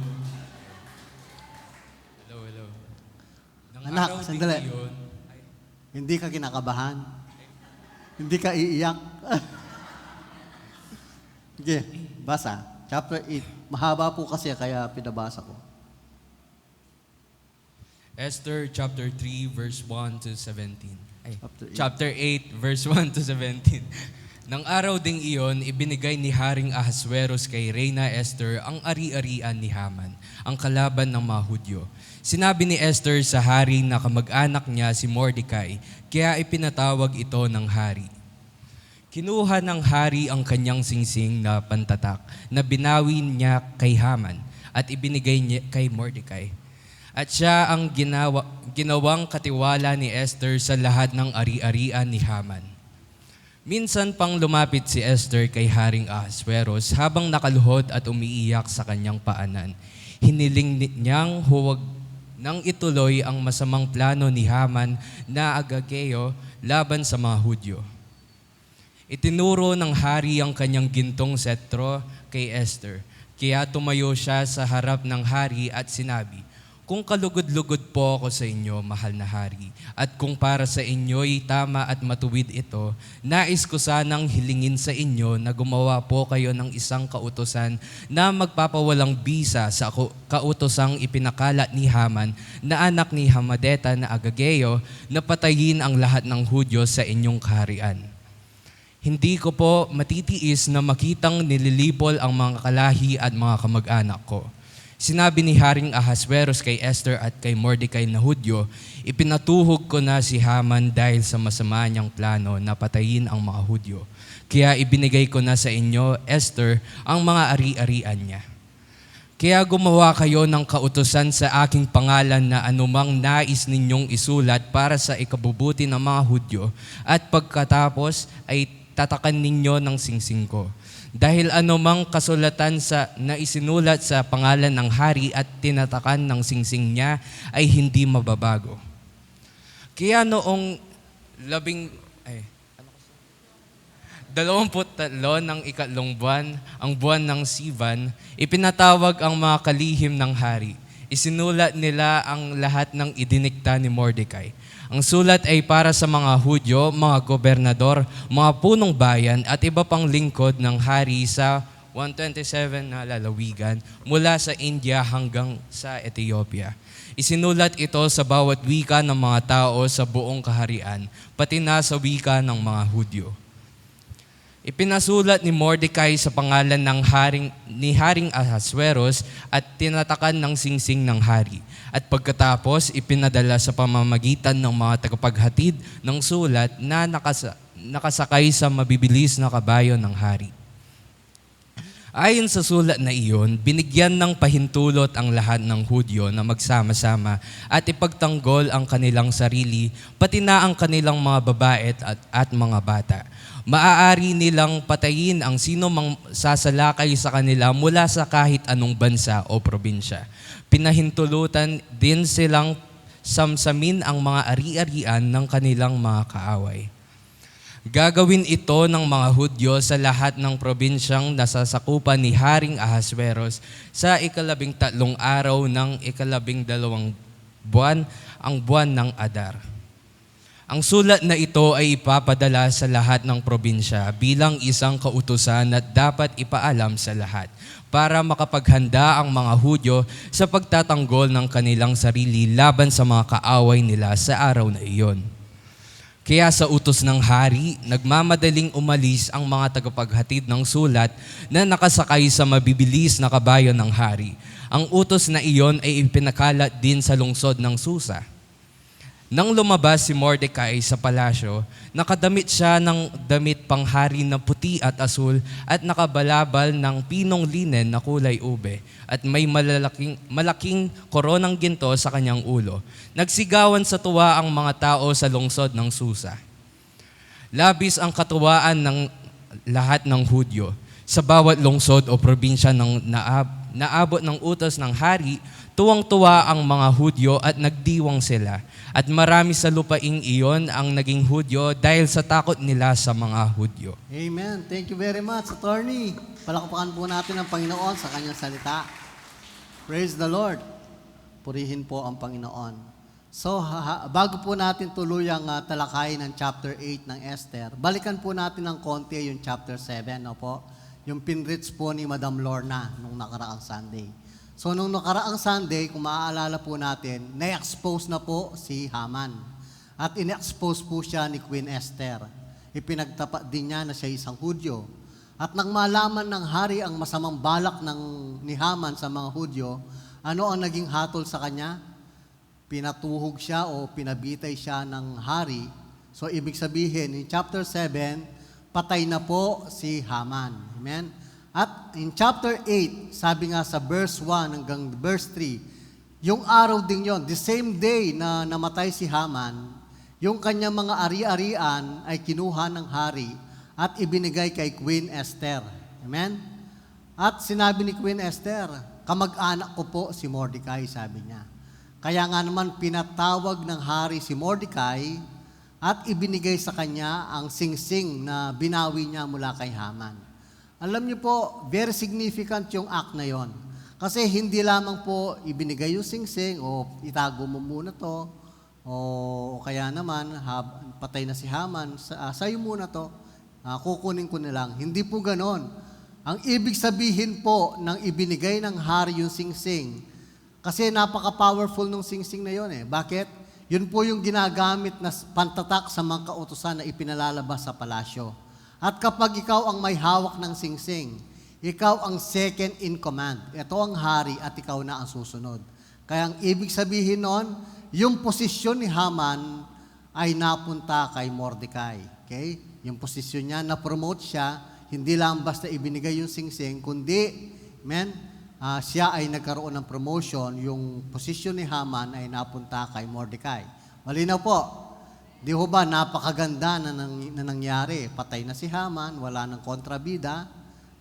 Anak, sandali. Hindi ka kinakabahan. Hindi ka iiyak. Sige, basa. Chapter 8. Mahaba po kasi kaya pinabasa ko. Esther chapter 3 verse 1 to 17. Ay, Chapter 8. chapter 8 verse 1 to 17. Nang araw ding iyon, ibinigay ni Haring Ahasuerus kay Reyna Esther ang ari-arian ni Haman, ang kalaban ng mga Hudyo. Sinabi ni Esther sa hari na kamag-anak niya si Mordecai, kaya ipinatawag ito ng hari. Kinuha ng hari ang kanyang singsing na pantatak na binawi niya kay Haman at ibinigay niya kay Mordecai. At siya ang ginawang katiwala ni Esther sa lahat ng ari-arian ni Haman. Minsan pang lumapit si Esther kay Haring Ahasuerus habang nakaluhod at umiiyak sa kanyang paanan. Hiniling niyang huwag nang ituloy ang masamang plano ni Haman na Agageo laban sa mga Hudyo. Itinuro ng hari ang kanyang gintong setro kay Esther, kaya tumayo siya sa harap ng hari at sinabi, "Kung kalugod-lugod po ako sa inyo, mahal na hari, at kung para sa inyo'y tama at matuwid ito, nais ko sanang hilingin sa inyo na gumawa po kayo ng isang kautusan na magpapawalang bisa sa kautosang ipinakalat ni Haman na anak ni Hamadeta na Agageo na patayin ang lahat ng Hudyo sa inyong kaharian. Hindi ko po matitiis na makitang nililipol ang mga kalahi at mga kamag-anak ko." Sinabi ni Haring Ahasuerus kay Esther at kay Mordecai na Hudyo, "Ipinatuhog ko na si Haman dahil sa masama niyang plano na patayin ang mga Hudyo. Kaya ibinigay ko na sa inyo, Esther, ang mga ari-arian niya. Kaya gumawa kayo ng kautusan sa aking pangalan na anumang nais ninyong isulat para sa ikabubuti ng mga Hudyo at pagkatapos ay tatakan ninyo ng singsing ko. Dahil anumang kasulatan na isinulat sa pangalan ng hari at tinatakan ng singsing niya ay hindi mababago." Kaya noong 23 ng ikatlong buwan, ang buwan ng Sivan, ipinatawag ang mga kalihim ng hari. Isinulat nila ang lahat ng idinikta ni Mordecai. Ang sulat ay para sa mga Hudyo, mga gobernador, mga punong bayan at iba pang lingkod ng hari sa 127 na lalawigan mula sa India hanggang sa Ethiopia. Isinulat ito sa bawat wika ng mga tao sa buong kaharian, pati na sa wika ng mga Hudyo. Ipinasulat ni Mordecai sa pangalan ng Haring Ahasuerus at tinatakan ng singsing ng hari. At pagkatapos, ipinadala sa pamamagitan ng mga tagapaghatid ng sulat na nakasakay sa mabibilis na kabayo ng hari. Ayon sa sulat na iyon, binigyan ng pahintulot ang lahat ng Hudyo na magsama-sama at ipagtanggol ang kanilang sarili, pati na ang kanilang mga babae at mga bata. Maaari nilang patayin ang sino mang sasalakay sa kanila mula sa kahit anong bansa o probinsya. Pinahintulutan din silang samsamin ang mga ari-arian ng kanilang mga kaaway. Gagawin ito ng mga Hudyo sa lahat ng probinsyang nasasakupan ni Haring Ahasuerus sa 13 araw ng 12 buwan, ang buwan ng Adar. Ang sulat na ito ay ipapadala sa lahat ng probinsya bilang isang kautusan at dapat ipaalam sa lahat para makapaghanda ang mga Hudyo sa pagtatanggol ng kanilang sarili laban sa mga kaaway nila sa araw na iyon. Kaya sa utos ng hari, nagmamadaling umalis ang mga tagapaghatid ng sulat na nakasakay sa mabibilis na kabayo ng hari. Ang utos na iyon ay ipinakalat din sa lungsod ng Susa. Nang lumabas si Mordecai sa palasyo, nakadamit siya ng damit panghari na puti at asul at nakabalabal ng pinong linen na kulay ube at may malaking koronang ginto sa kanyang ulo. Nagsigawan sa tuwa ang mga tao sa lungsod ng Susa. Labis ang katuwaan ng lahat ng Hudyo. Sa bawat lungsod o probinsya ng naabot ng utos ng hari, tuwang-tuwa ang mga Hudyo at nagdiwang sila. At marami sa lupaing iyon ang naging Hudyo dahil sa takot nila sa mga Hudyo. Amen. Thank you very much, Attorney. Palakpakan po natin ang Panginoon sa kanyang salita. Praise the Lord. Purihin po ang Panginoon. So, bago po natin tuluyang talakayin ang chapter 8 ng Esther, balikan po natin ng konti yung chapter 7. No po? yung pinrits po ni Madam Lorna nung nakaraang Sunday. So nung nakaraang Sunday, kung maaalala po natin, na-expose na po si Haman. At in-expose po siya ni Queen Esther. Ipinagtapat din niya na siya isang Hudyo. At nang malaman ng hari ang masamang balak ni Haman sa mga Hudyo, ano ang naging hatol sa kanya? Pinatuhog siya o pinabitay siya ng hari. So ibig sabihin, in chapter 7, patay na po si Haman. Amen? At in chapter 8, sabi nga sa verse 1 hanggang verse 3, yung araw din yon, the same day na namatay si Haman, yung kanyang mga ari-arian ay kinuha ng hari at ibinigay kay Queen Esther. Amen? At sinabi ni Queen Esther, kamag-anak ko po si Mordecai, sabi niya. Kaya nga naman pinatawag ng hari si Mordecai at ibinigay sa kanya ang singsing na binawi niya mula kay Haman. Alam niyo po, very significant yung act na yon. Kasi hindi lamang po ibinigay yung singsing o itago mo muna to o kaya naman patay na si Haman, sa'yo muna to. Kukunin ko na lang. Hindi po ganon. Ang ibig sabihin po ng ibinigay ng hari yung singsing, kasi napaka-powerful nung singsing na yon eh. Bakit? Yun po yung ginagamit na pantatak sa mga kautusan na ipinalalabas sa palasyo. At kapag ikaw ang may hawak ng singsing, ikaw ang second in command. Ito ang hari at ikaw na ang susunod. Kaya ang ibig sabihin nun, yung posisyon ni Haman ay napunta kay Mordecai. Okay? Yung posisyon niya, na-promote siya, hindi lang basta ibinigay yung singsing, kundi, siya ay nagkaroon ng promotion, yung posisyon ni Haman ay napunta kay Mordecai. Malinaw po, di ho ba napakaganda na nangyari? Patay na si Haman, wala ng kontrabida,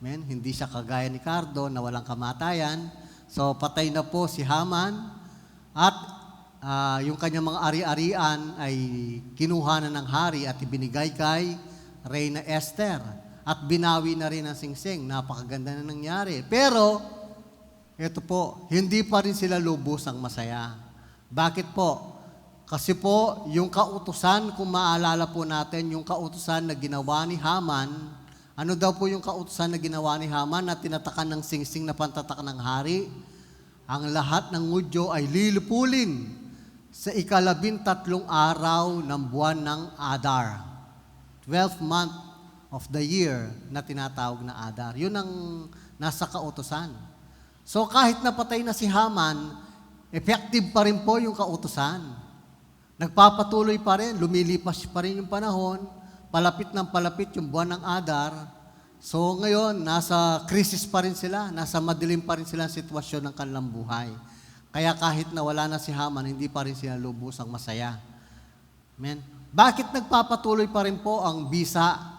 hindi siya kagaya ni Cardo na walang kamatayan. So patay na po si Haman at yung kanyang mga ari-arian ay kinuha na ng hari at ibinigay kay Reyna Esther at binawi na rin ang singsing. Napakaganda na nangyari. Pero, ito po, hindi pa rin sila lubusang masaya. Bakit po? Kasi po, yung kautusan, kung maalala po natin, yung kautusan na ginawa ni Haman, ano daw po yung kautusan na ginawa ni Haman na tinatakan ng singsing na pantatak ng hari? Ang lahat ng Hudyo ay lilipulin sa 13 araw ng buwan ng Adar. 12th month of the year na tinatawag na Adar. Yun ang nasa kautusan. So kahit napatay na si Haman, effective pa rin po yung kautusan. Nagpapatuloy pa rin, lumilipas pa rin yung panahon, palapit ng palapit yung buwan ng Adar. So ngayon, nasa krisis pa rin sila, nasa madilim pa rin sila ang sitwasyon ng kanilang buhay. Kaya kahit nawala na si Haman, hindi pa rin sila lubusang masaya. Amen? Bakit nagpapatuloy pa rin po ang bisa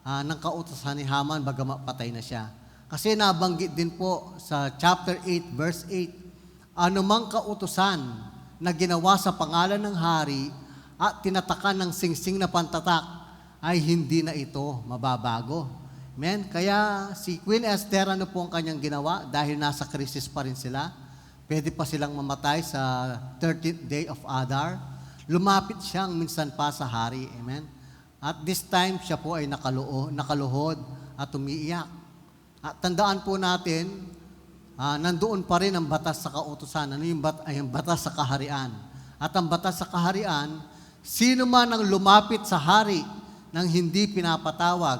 ng kautusan ni Haman bagamat patay na siya? Kasi nabanggit din po sa chapter 8, verse 8, anumang kautusan na ginawa sa pangalan ng hari at tinatakan ng singsing na pantatak ay hindi na ito mababago. Amen? Kaya si Queen Esther, ano po ang kanyang ginawa? Dahil nasa krisis pa rin sila, pwede pa silang mamatay sa 13th day of Adar. Lumapit siyang minsan pa sa hari. Amen? At this time, siya po ay nakaluhod at umiiyak. At tandaan po natin, nandoon pa rin ang batas sa kautusan. Ano yung batas sa kaharian? At ang batas sa kaharian, sino man ang lumapit sa hari nang hindi pinapatawag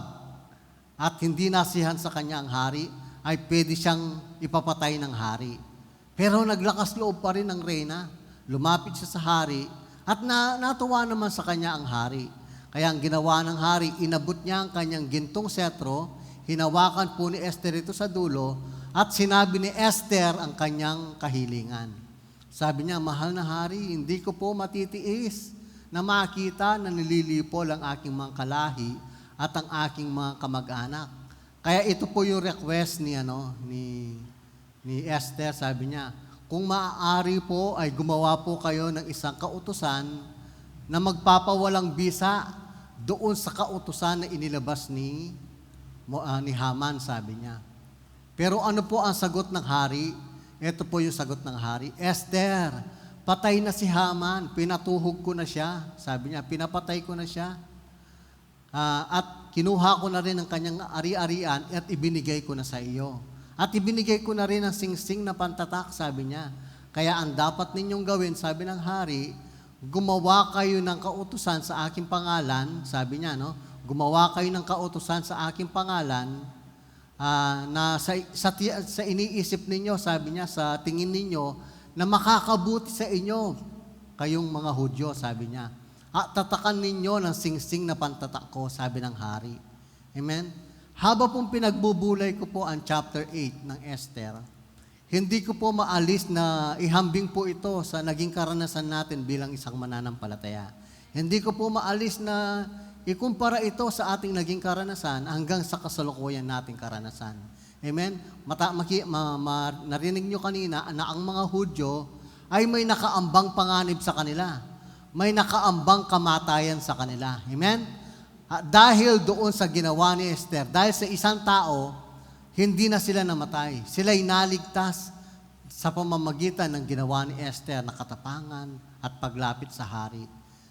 at hindi nasihan sa kanya ang hari, ay pwede siyang ipapatay ng hari. Pero naglakas loob pa rin ang reyna. Lumapit siya sa hari at natuwa naman sa kanya ang hari. Kaya ang ginawa ng hari, inabot niya ang kanyang gintong setro, hinawakan po ni Esther ito sa dulo, at sinabi ni Esther ang kanyang kahilingan. Sabi niya, mahal na hari, hindi ko po matitiis na makita na nililipol ang aking mga kalahi at ang aking mga kamag-anak. Kaya ito po yung request ni Esther, sabi niya, kung maaari po ay gumawa po kayo ng isang kautusan na magpapawalang bisa doon sa kautusan na inilabas ni Haman, sabi niya. Pero ano po ang sagot ng hari? Ito po yung sagot ng hari. Esther, patay na si Haman, pinatuhog ko na siya. Sabi niya, pinapatay ko na siya. At kinuha ko na rin ang kanyang ari-arian at ibinigay ko na sa iyo. At ibinigay ko na rin ang singsing na pantatak, sabi niya. Kaya ang dapat ninyong gawin, sabi ng hari, gumawa kayo ng kautusan sa aking pangalan, sabi niya, no? Gumawa kayo ng kautusan sa aking pangalan, na sa iniisip ninyo, sabi niya, sa tingin ninyo, na makakabuti sa inyo, kayong mga Hudyo, sabi niya. At tatakan ninyo ng singsing na pantatak ko, sabi ng hari. Amen? Haba pong pinagbubulay ko po ang chapter 8 ng Esther, hindi ko po maalis na ihambing po ito sa naging karanasan natin bilang isang mananampalataya. Hindi ko po maalis na ikumpara ito sa ating naging karanasan hanggang sa kasalukuyan nating karanasan. Amen? Narinig nyo kanina na ang mga Hudyo ay may nakaambang panganib sa kanila. May nakaambang kamatayan sa kanila. Amen? Dahil doon sa ginawa ni Esther, dahil sa isang tao, hindi na sila namatay. Sila'y naligtas sa pamamagitan ng ginawa ni Esther na katapangan at paglapit sa hari.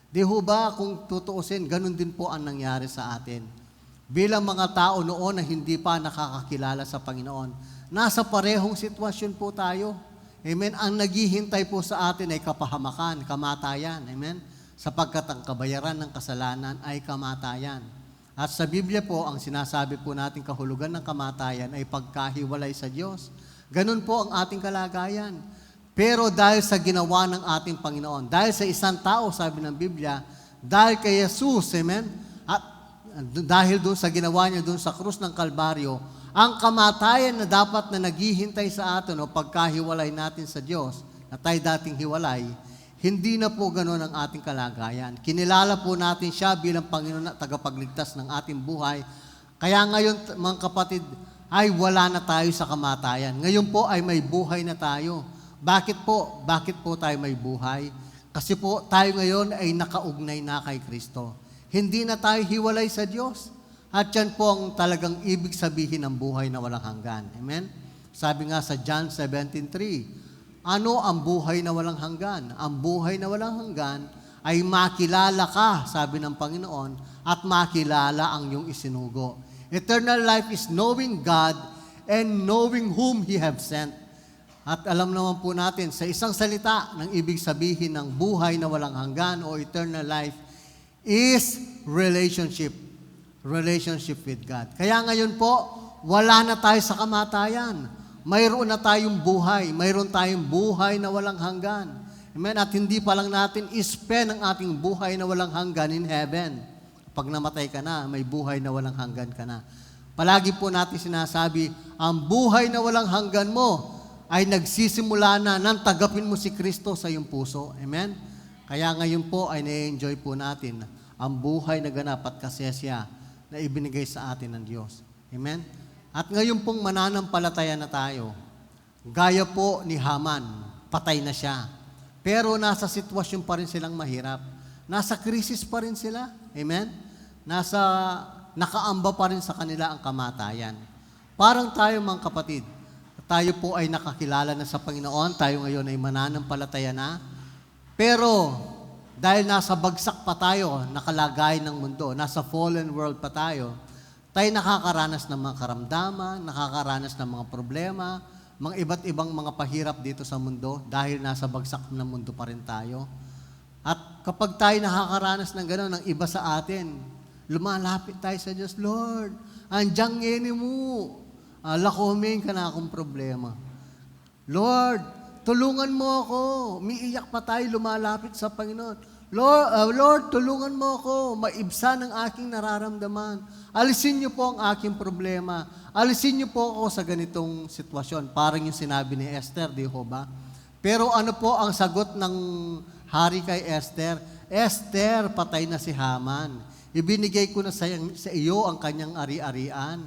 Di ho ba, kung tutuusin, ganun din po ang nangyari sa atin. Bilang mga tao noon na hindi pa nakakakilala sa Panginoon, nasa parehong sitwasyon po tayo. Amen? Ang naghihintay po sa atin ay kapahamakan, kamatayan. Amen? Sapagkat ang kabayaran ng kasalanan ay kamatayan. At sa Biblia po, ang sinasabi po natin kahulugan ng kamatayan ay pagkahiwalay sa Diyos. Ganun po ang ating kalagayan. Pero dahil sa ginawa ng ating Panginoon, dahil sa isang tao, sabi ng Biblia, dahil kay Jesus, amen? At dahil doon sa ginawa niya doon sa krus ng Kalbaryo, ang kamatayan na dapat na naghihintay sa atin o pagkahiwalay natin sa Diyos, na tayo dating hiwalay, hindi na po ganoon ang ating kalagayan. Kinilala po natin siya bilang Panginoon at tagapagligtas ng ating buhay. Kaya ngayon, mga kapatid, ay wala na tayo sa kamatayan. Ngayon po ay may buhay na tayo. Bakit po? Bakit po tayo may buhay? Kasi po tayo ngayon ay nakaugnay na kay Kristo. Hindi na tayo hiwalay sa Diyos. At yan po ang talagang ibig sabihin ng buhay na walang hanggan. Amen? Sabi nga sa John 17:3, ano ang buhay na walang hanggan? Ang buhay na walang hanggan ay makilala ka, sabi ng Panginoon, at makilala ang iyong isinugo. Eternal life is knowing God and knowing whom He have sent. At alam naman po natin, sa isang salita ng ibig sabihin ng buhay na walang hanggan o eternal life is relationship. Relationship with God. Kaya ngayon po, wala na tayo sa kamatayan. Mayroon na tayong buhay. Mayroon tayong buhay na walang hanggan. Amen? At hindi pa lang natin spend ang ating buhay na walang hanggan in heaven. Pag namatay ka na, may buhay na walang hanggan ka na. Palagi po natin sinasabi, ang buhay na walang hanggan mo ay nagsisimula na nang tagapin mo si Kristo sa iyong puso. Amen? Kaya ngayon po ay na-enjoy po natin ang buhay na ganap at kasesya na ibinigay sa atin ng Diyos. Amen? At ngayon pong mananampalataya na tayo, gaya po ni Haman, patay na siya. Pero nasa sitwasyon pa rin silang mahirap. Nasa krisis pa rin sila. Amen? Nakaamba pa rin sa kanila ang kamatayan. Parang tayo mga kapatid, tayo po ay nakakilala na sa Panginoon, tayo ngayon ay mananampalataya na. Pero dahil nasa bagsak pa tayo, nakalagay ng mundo, nasa fallen world pa tayo nakakaranas ng mga karamdaman, nakakaranas ng mga problema, mga iba't ibang mga pahirap dito sa mundo dahil nasa bagsak na mundo pa rin tayo. At kapag tayo nakakaranas ng gano'n, ng iba sa atin, lumalapit tayo sa Diyos, Lord, andyang ngeni mo, lakomin ka na akong problema. Lord, tulungan mo ako. Umiiyak pa tayo, lumalapit sa Panginoon. Lord, tulungan mo ako, maibsan ang aking nararamdaman. Alisin niyo po ang aking problema. Alisin niyo po ako sa ganitong sitwasyon. Parang yung sinabi ni Esther, di ho ba? Pero ano po ang sagot ng hari kay Esther? Esther, patay na si Haman. Ibinigay ko na sa iyo ang kanyang ari-arian.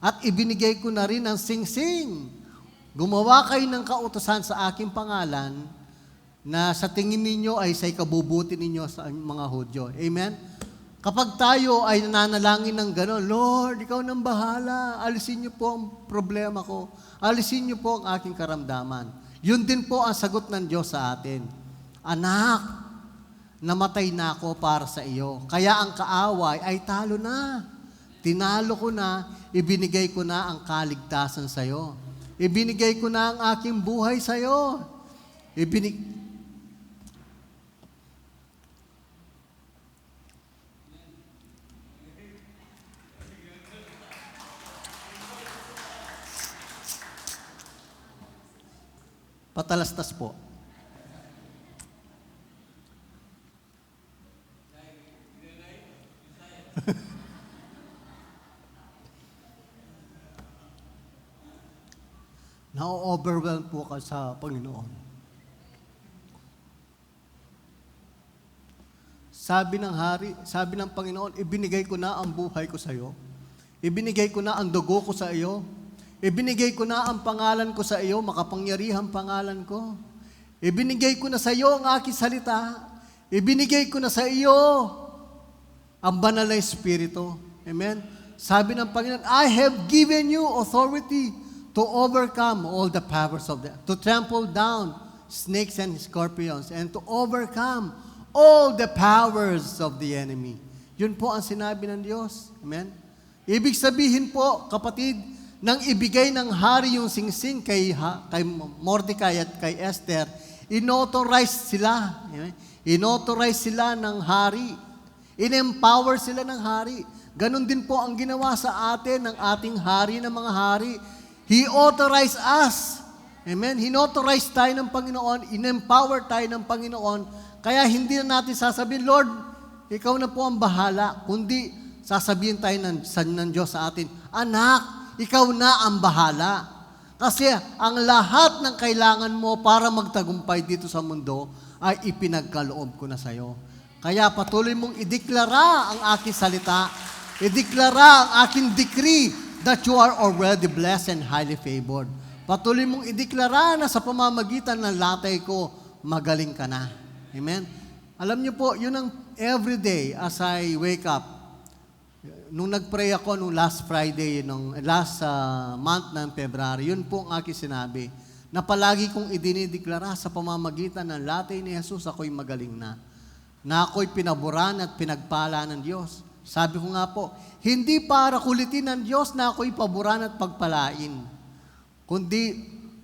At ibinigay ko na rin ang singsing. Gumawa kayo ng kautusan sa aking pangalan na sa tingin ninyo ay sa ikabubuti ninyo sa mga Hudyo. Amen? Kapag tayo ay nananalangin ng gano'n, Lord, ikaw nang bahala. Alisin niyo po ang problema ko. Alisin niyo po ang aking karamdaman. Yun din po ang sagot ng Diyos sa atin. Anak, namatay na ako para sa iyo. Kaya ang kaaway ay talo na. Tinalo ko na, ibinigay ko na ang kaligtasan sa iyo. Ibinigay ko na ang aking buhay sa iyo. Patalastas po. Na-overwhelm po ka sa Panginoon. Sabi ng Panginoon, ibinigay ko na ang buhay ko sa iyo. Ibinigay ko na ang dugo ko sa iyo. Ibinigay ko na ang pangalan ko sa iyo, makapangyarihang pangalan ko. Ibinigay ko na sa iyo ang aking salita. Ibinigay ko na sa iyo ang banal na Espiritu. Amen? Sabi ng Panginoon, I have given you authority to overcome all the powers of to trample down snakes and scorpions, and to overcome all the powers of the enemy. Yun po ang sinabi ng Diyos. Amen? Ibig sabihin po, kapatid, nang ibigay ng hari yung singsing kay Mordecai at kay Esther, inauthorize sila. Amen? Inauthorize sila ng hari. In-empower sila ng hari. Ganon din po ang ginawa sa atin ng ating hari ng mga hari. He authorized us. Amen? Hinauthorize tayo ng Panginoon, in-empower tayo ng Panginoon, kaya hindi na natin sasabihin, Lord, ikaw na po ang bahala, kundi sasabihin tayo ng Diyos sa atin, anak, ikaw na ang bahala. Kasi ang lahat ng kailangan mo para magtagumpay dito sa mundo ay ipinagkaloob ko na sa iyo. Kaya patuloy mong ideklara ang aking salita, ideklara ang aking decree that you are already blessed and highly favored. Patuloy mong ideklara na sa pamamagitan ng latay ko, magaling ka na. Amen? Alam niyo po, yun ang everyday as I wake up. Nung nag-pray ako nung last Friday, last month ng February, yun po ang aking sinabi, na palagi kong idinideklara sa pamamagitan ng latay ni Jesus, ako'y magaling na ako'y pinaburan at pinagpala ng Diyos. Sabi ko nga po, hindi para kulitin ng Diyos na ako'y paburan at pagpalain, kundi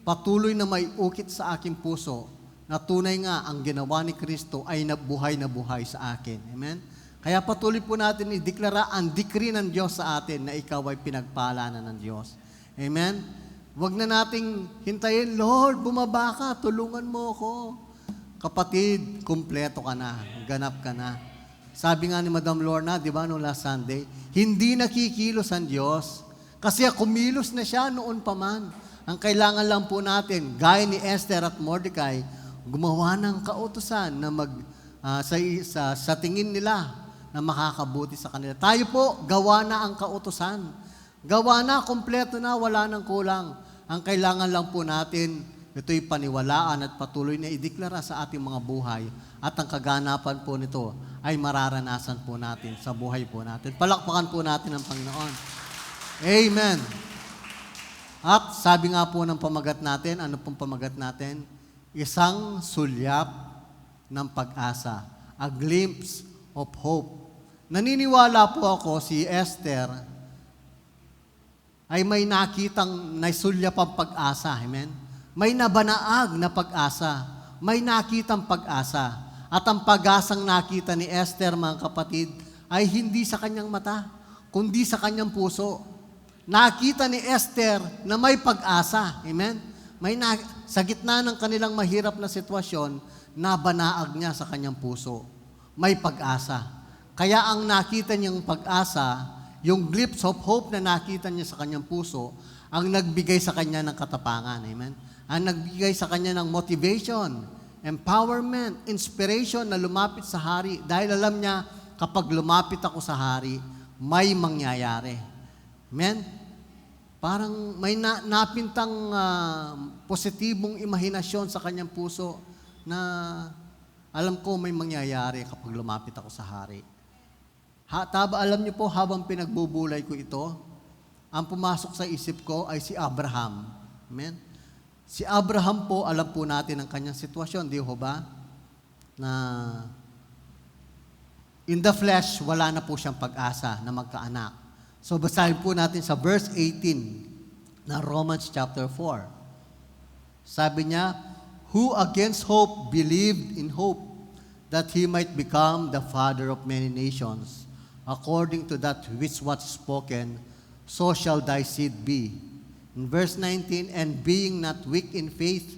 patuloy na may ukit sa aking puso na tunay nga ang ginawa ni Kristo ay na buhay sa akin. Amen? Kaya patuloy po natin ideklara ang decree ng Diyos sa atin na ikaw ay pinagpala na ng Diyos. Amen? Huwag na nating hintayin, Lord, bumaba ka, tulungan mo ako. Kapatid, kumpleto ka na, ganap ka na. Sabi nga ni Madam Lorna, di ba, noong last Sunday, hindi nakikilos ang Diyos kasi kumilos na siya noon pa man. Ang kailangan lang po natin, gaya ni Esther at Mordecai, gumawa ng kautusan na sa tingin nila na makakabuti sa kanila. Tayo po, gawa na ang kautusan. Gawa na, kumpleto na, wala nang kulang. Ang kailangan lang po natin, ito'y paniwalaan at patuloy na ideklara sa ating mga buhay. At ang kaganapan po nito ay mararanasan po natin sa buhay po natin. Palakpakan po natin ang Panginoon. Amen. At sabi nga po ng pamagat natin, ano pong pamagat natin? Isang sulyap ng pag-asa. A glimpse of hope. Naniniwala po ako si Esther ay may nakitang nasulyap ang pag-asa. Amen? May nabanaag na pag-asa. May nakitang pag-asa. At ang pag-asang nakita ni Esther, mga kapatid, ay hindi sa kanyang mata, kundi sa kanyang puso. Nakita ni Esther na may pag-asa. Amen? Sa gitna ng kanilang mahirap na sitwasyon, nabanaag niya sa kanyang puso. May pag-asa. Kaya ang nakita niyang pag-asa, yung glimpse of hope na nakita niya sa kanyang puso, ang nagbigay sa kanya ng katapangan. Amen? Ang nagbigay sa kanya ng motivation, empowerment, inspiration na lumapit sa hari. Dahil alam niya, kapag lumapit ako sa hari, may mangyayari. Amen? Parang may napintang positibong imahinasyon sa kanyang puso na alam ko may mangyayari kapag lumapit ako sa hari. Alam niyo po, habang pinagbubulay ko ito, ang pumasok sa isip ko ay si Abraham. Amen? Si Abraham po, alam po natin ang kanyang sitwasyon, di ho ba? Na in the flesh, wala na po siyang pag-asa na magkaanak. So basahin po natin sa verse 18 na Romans chapter 4. Sabi niya, who against hope believed in hope that he might become the father of many nations, according to that which was spoken, so shall thy seed be. In verse 19, and being not weak in faith,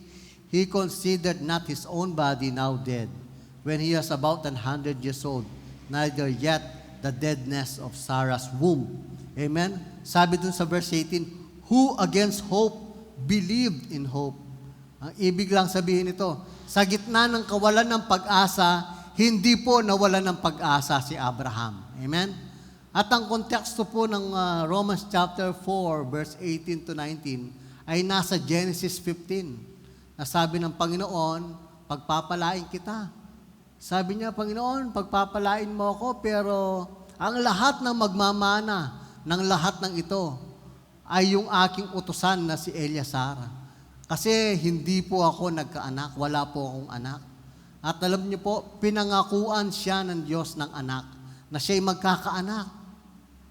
he considered not his own body now dead, when he was about 100 years old, neither yet the deadness of Sarah's womb. Amen? Sabi dun sa verse 18, who against hope believed in hope. Ang ibig lang sabihin nito, sa gitna ng kawalan ng pag-asa, hindi po nawalan ng pag-asa si Abraham. Amen? At ang konteksto po ng Romans chapter 4, verse 18 to 19, ay nasa Genesis 15. Nasabi ng Panginoon, pagpapalain kita. Sabi niya, Panginoon, pagpapalain mo ako, pero ang lahat ng magmamana ng lahat ng ito ay yung aking utusan na si Eleazar. Kasi hindi po ako nagkaanak, wala po akong anak. At alam niyo po, pinangakuan siya ng Diyos ng anak na siya'y magkakaanak.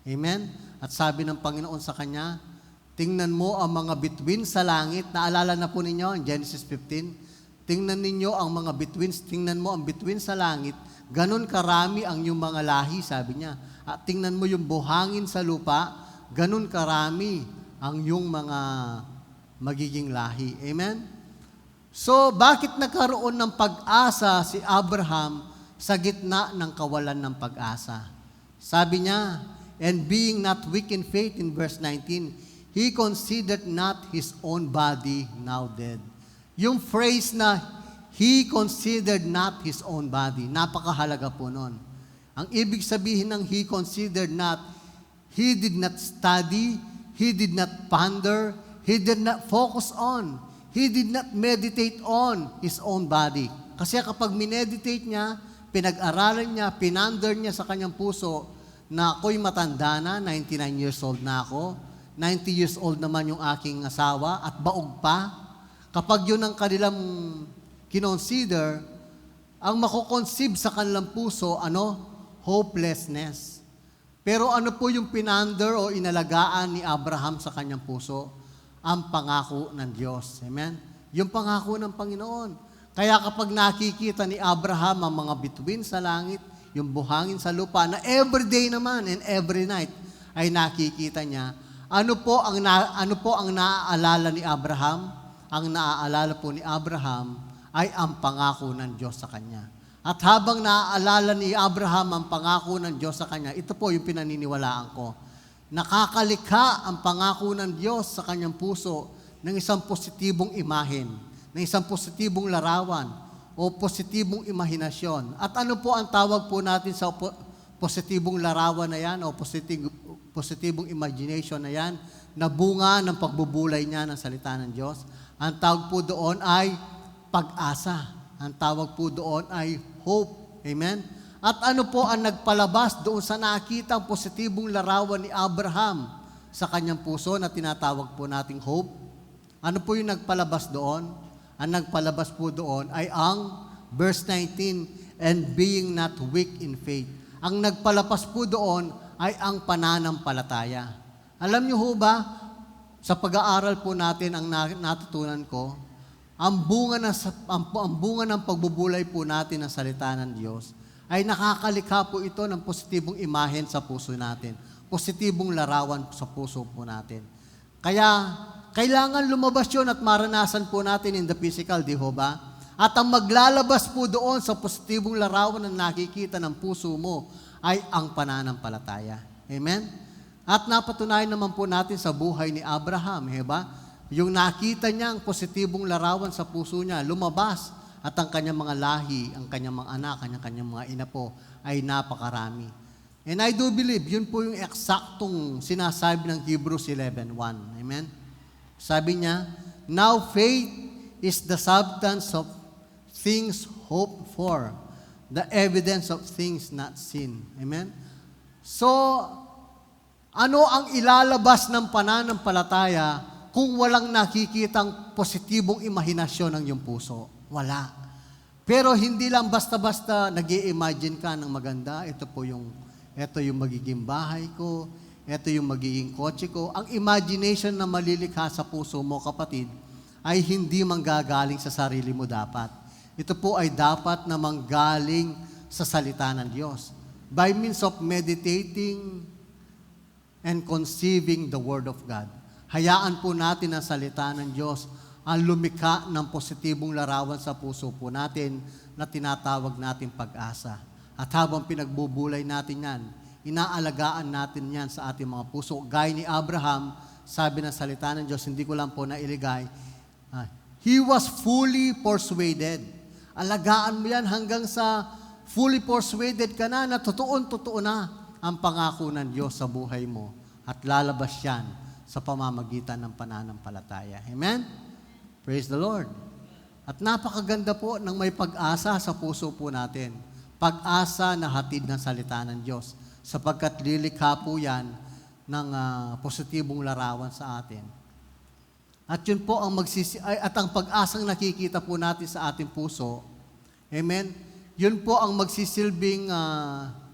Amen? At sabi ng Panginoon sa kanya, tingnan mo ang mga bituin sa langit. Naalala na po ninyo, in Genesis 15, tingnan ninyo ang mga bituin, tingnan mo ang bituin sa langit, ganun karami ang iyong mga lahi, sabi niya. At tingnan mo yung buhangin sa lupa, ganun karami ang iyong mga magiging lahi. Amen? So, bakit nagkaroon ng pag-asa si Abraham sa gitna ng kawalan ng pag-asa? Sabi niya, and being not weak in faith, in verse 19, he considered not his own body now dead. Yung phrase na, he considered not his own body, napakahalaga po nun. Ang ibig sabihin ng he considered not, he did not study, he did not ponder, he did not focus on, he did not meditate on his own body. Kasi kapag mineditate niya, pinag-aralan niya, pinander niya sa kanyang puso, na ako'y matanda na, 99 years old na ako, 90 years old naman yung aking asawa, at baog pa. Kapag yun ang kanilang kinonsider, ang makukonceive sa kanilang puso, hopelessness. Pero ano po yung pinander o inalagaan ni Abraham sa kanyang puso? Ang pangako ng Diyos. Amen? Yung pangako ng Panginoon. Kaya kapag nakikita ni Abraham ang mga bituin sa langit, yung buhangin sa lupa, na everyday naman and every night ay nakikita niya, ano po ang naaalala ni Abraham? Ang naaalala po ni Abraham ay ang pangako ng Diyos sa kanya. At habang naaalala ni Abraham ang pangako ng Diyos sa kanya, ito po yung pinaniniwalaan ko. Nakakalikha ang pangako ng Diyos sa kanyang puso ng isang positibong imahen, ng isang positibong larawan, o positibong imahinasyon. At ano po ang tawag po natin sa positibong larawan na yan, o positibong imagination na yan, na bunga ng pagbubulay niya ng salita ng Diyos? Ang tawag po doon ay pag-asa. Ang tawag po doon ay hope. Amen? At ano po ang nagpalabas doon sa nakita ang positibong larawan ni Abraham sa kanyang puso na tinatawag po nating hope? Ano po yung nagpalabas doon? Ang nagpalabas po doon ay ang verse 19, and being not weak in faith. Ang nagpalabas po doon ay ang pananampalataya. Alam niyo ho ba, sa pag-aaral po natin, ang natutunan ko, ang bunga ng pagbubulay po natin ng salita ng Diyos ay nakakalikha po ito ng positibong imahen sa puso natin, positibong larawan sa puso po natin. Kaya, kailangan lumabas yun at maranasan po natin in the physical, di ho ba? At ang maglalabas po doon sa positibong larawan na nakikita ng puso mo ay ang pananampalataya. Amen? At napatunayan naman po natin sa buhay ni Abraham, di ba? Yung nakita niya ang positibong larawan sa puso niya, lumabas, at ang kanyang mga lahi, ang kanyang mga anak, kanyang mga ina po, ay napakarami. And I do believe, yun po yung eksaktong sinasabi ng Hebrews 11:1. Amen? Sabi niya, now faith is the substance of things hoped for, the evidence of things not seen. Amen? So, ano ang ilalabas ng pananampalataya kung walang nakikitang positibong imahinasyon ng iyong puso? Wala. Pero hindi lang basta-basta nag-i-imagine ka ng maganda, ito yung magiging bahay ko, ito yung magiging kotse ko. Ang imagination na malilikha sa puso mo, kapatid, ay hindi manggagaling sa sarili mo dapat. Ito po ay dapat na manggaling sa salita ng Diyos. By means of meditating and conceiving the Word of God. Hayaan po natin ang salita ng Diyos ang lumikha ng positibong larawan sa puso po natin na tinatawag natin pag-asa. At habang pinagbubulay natin yan, inaalagaan natin yan sa ating mga puso. Gaya ni Abraham, sabi ng salita ng Diyos, hindi ko lang po nailigay, he was fully persuaded. Alagaan mo yan hanggang sa fully persuaded ka na totoo na ang pangako ng Diyos sa buhay mo at lalabas yan sa pamamagitan ng pananampalataya. Amen? Praise the Lord. At napakaganda po ng may pag-asa sa puso po natin. Pag-asa na hatid ng salita ng Diyos sapagkat lilikha po yan ng positibong larawan sa atin. At yun po ang at ang pag-asang nakikita po natin sa ating puso, amen, yun po ang magsisilbing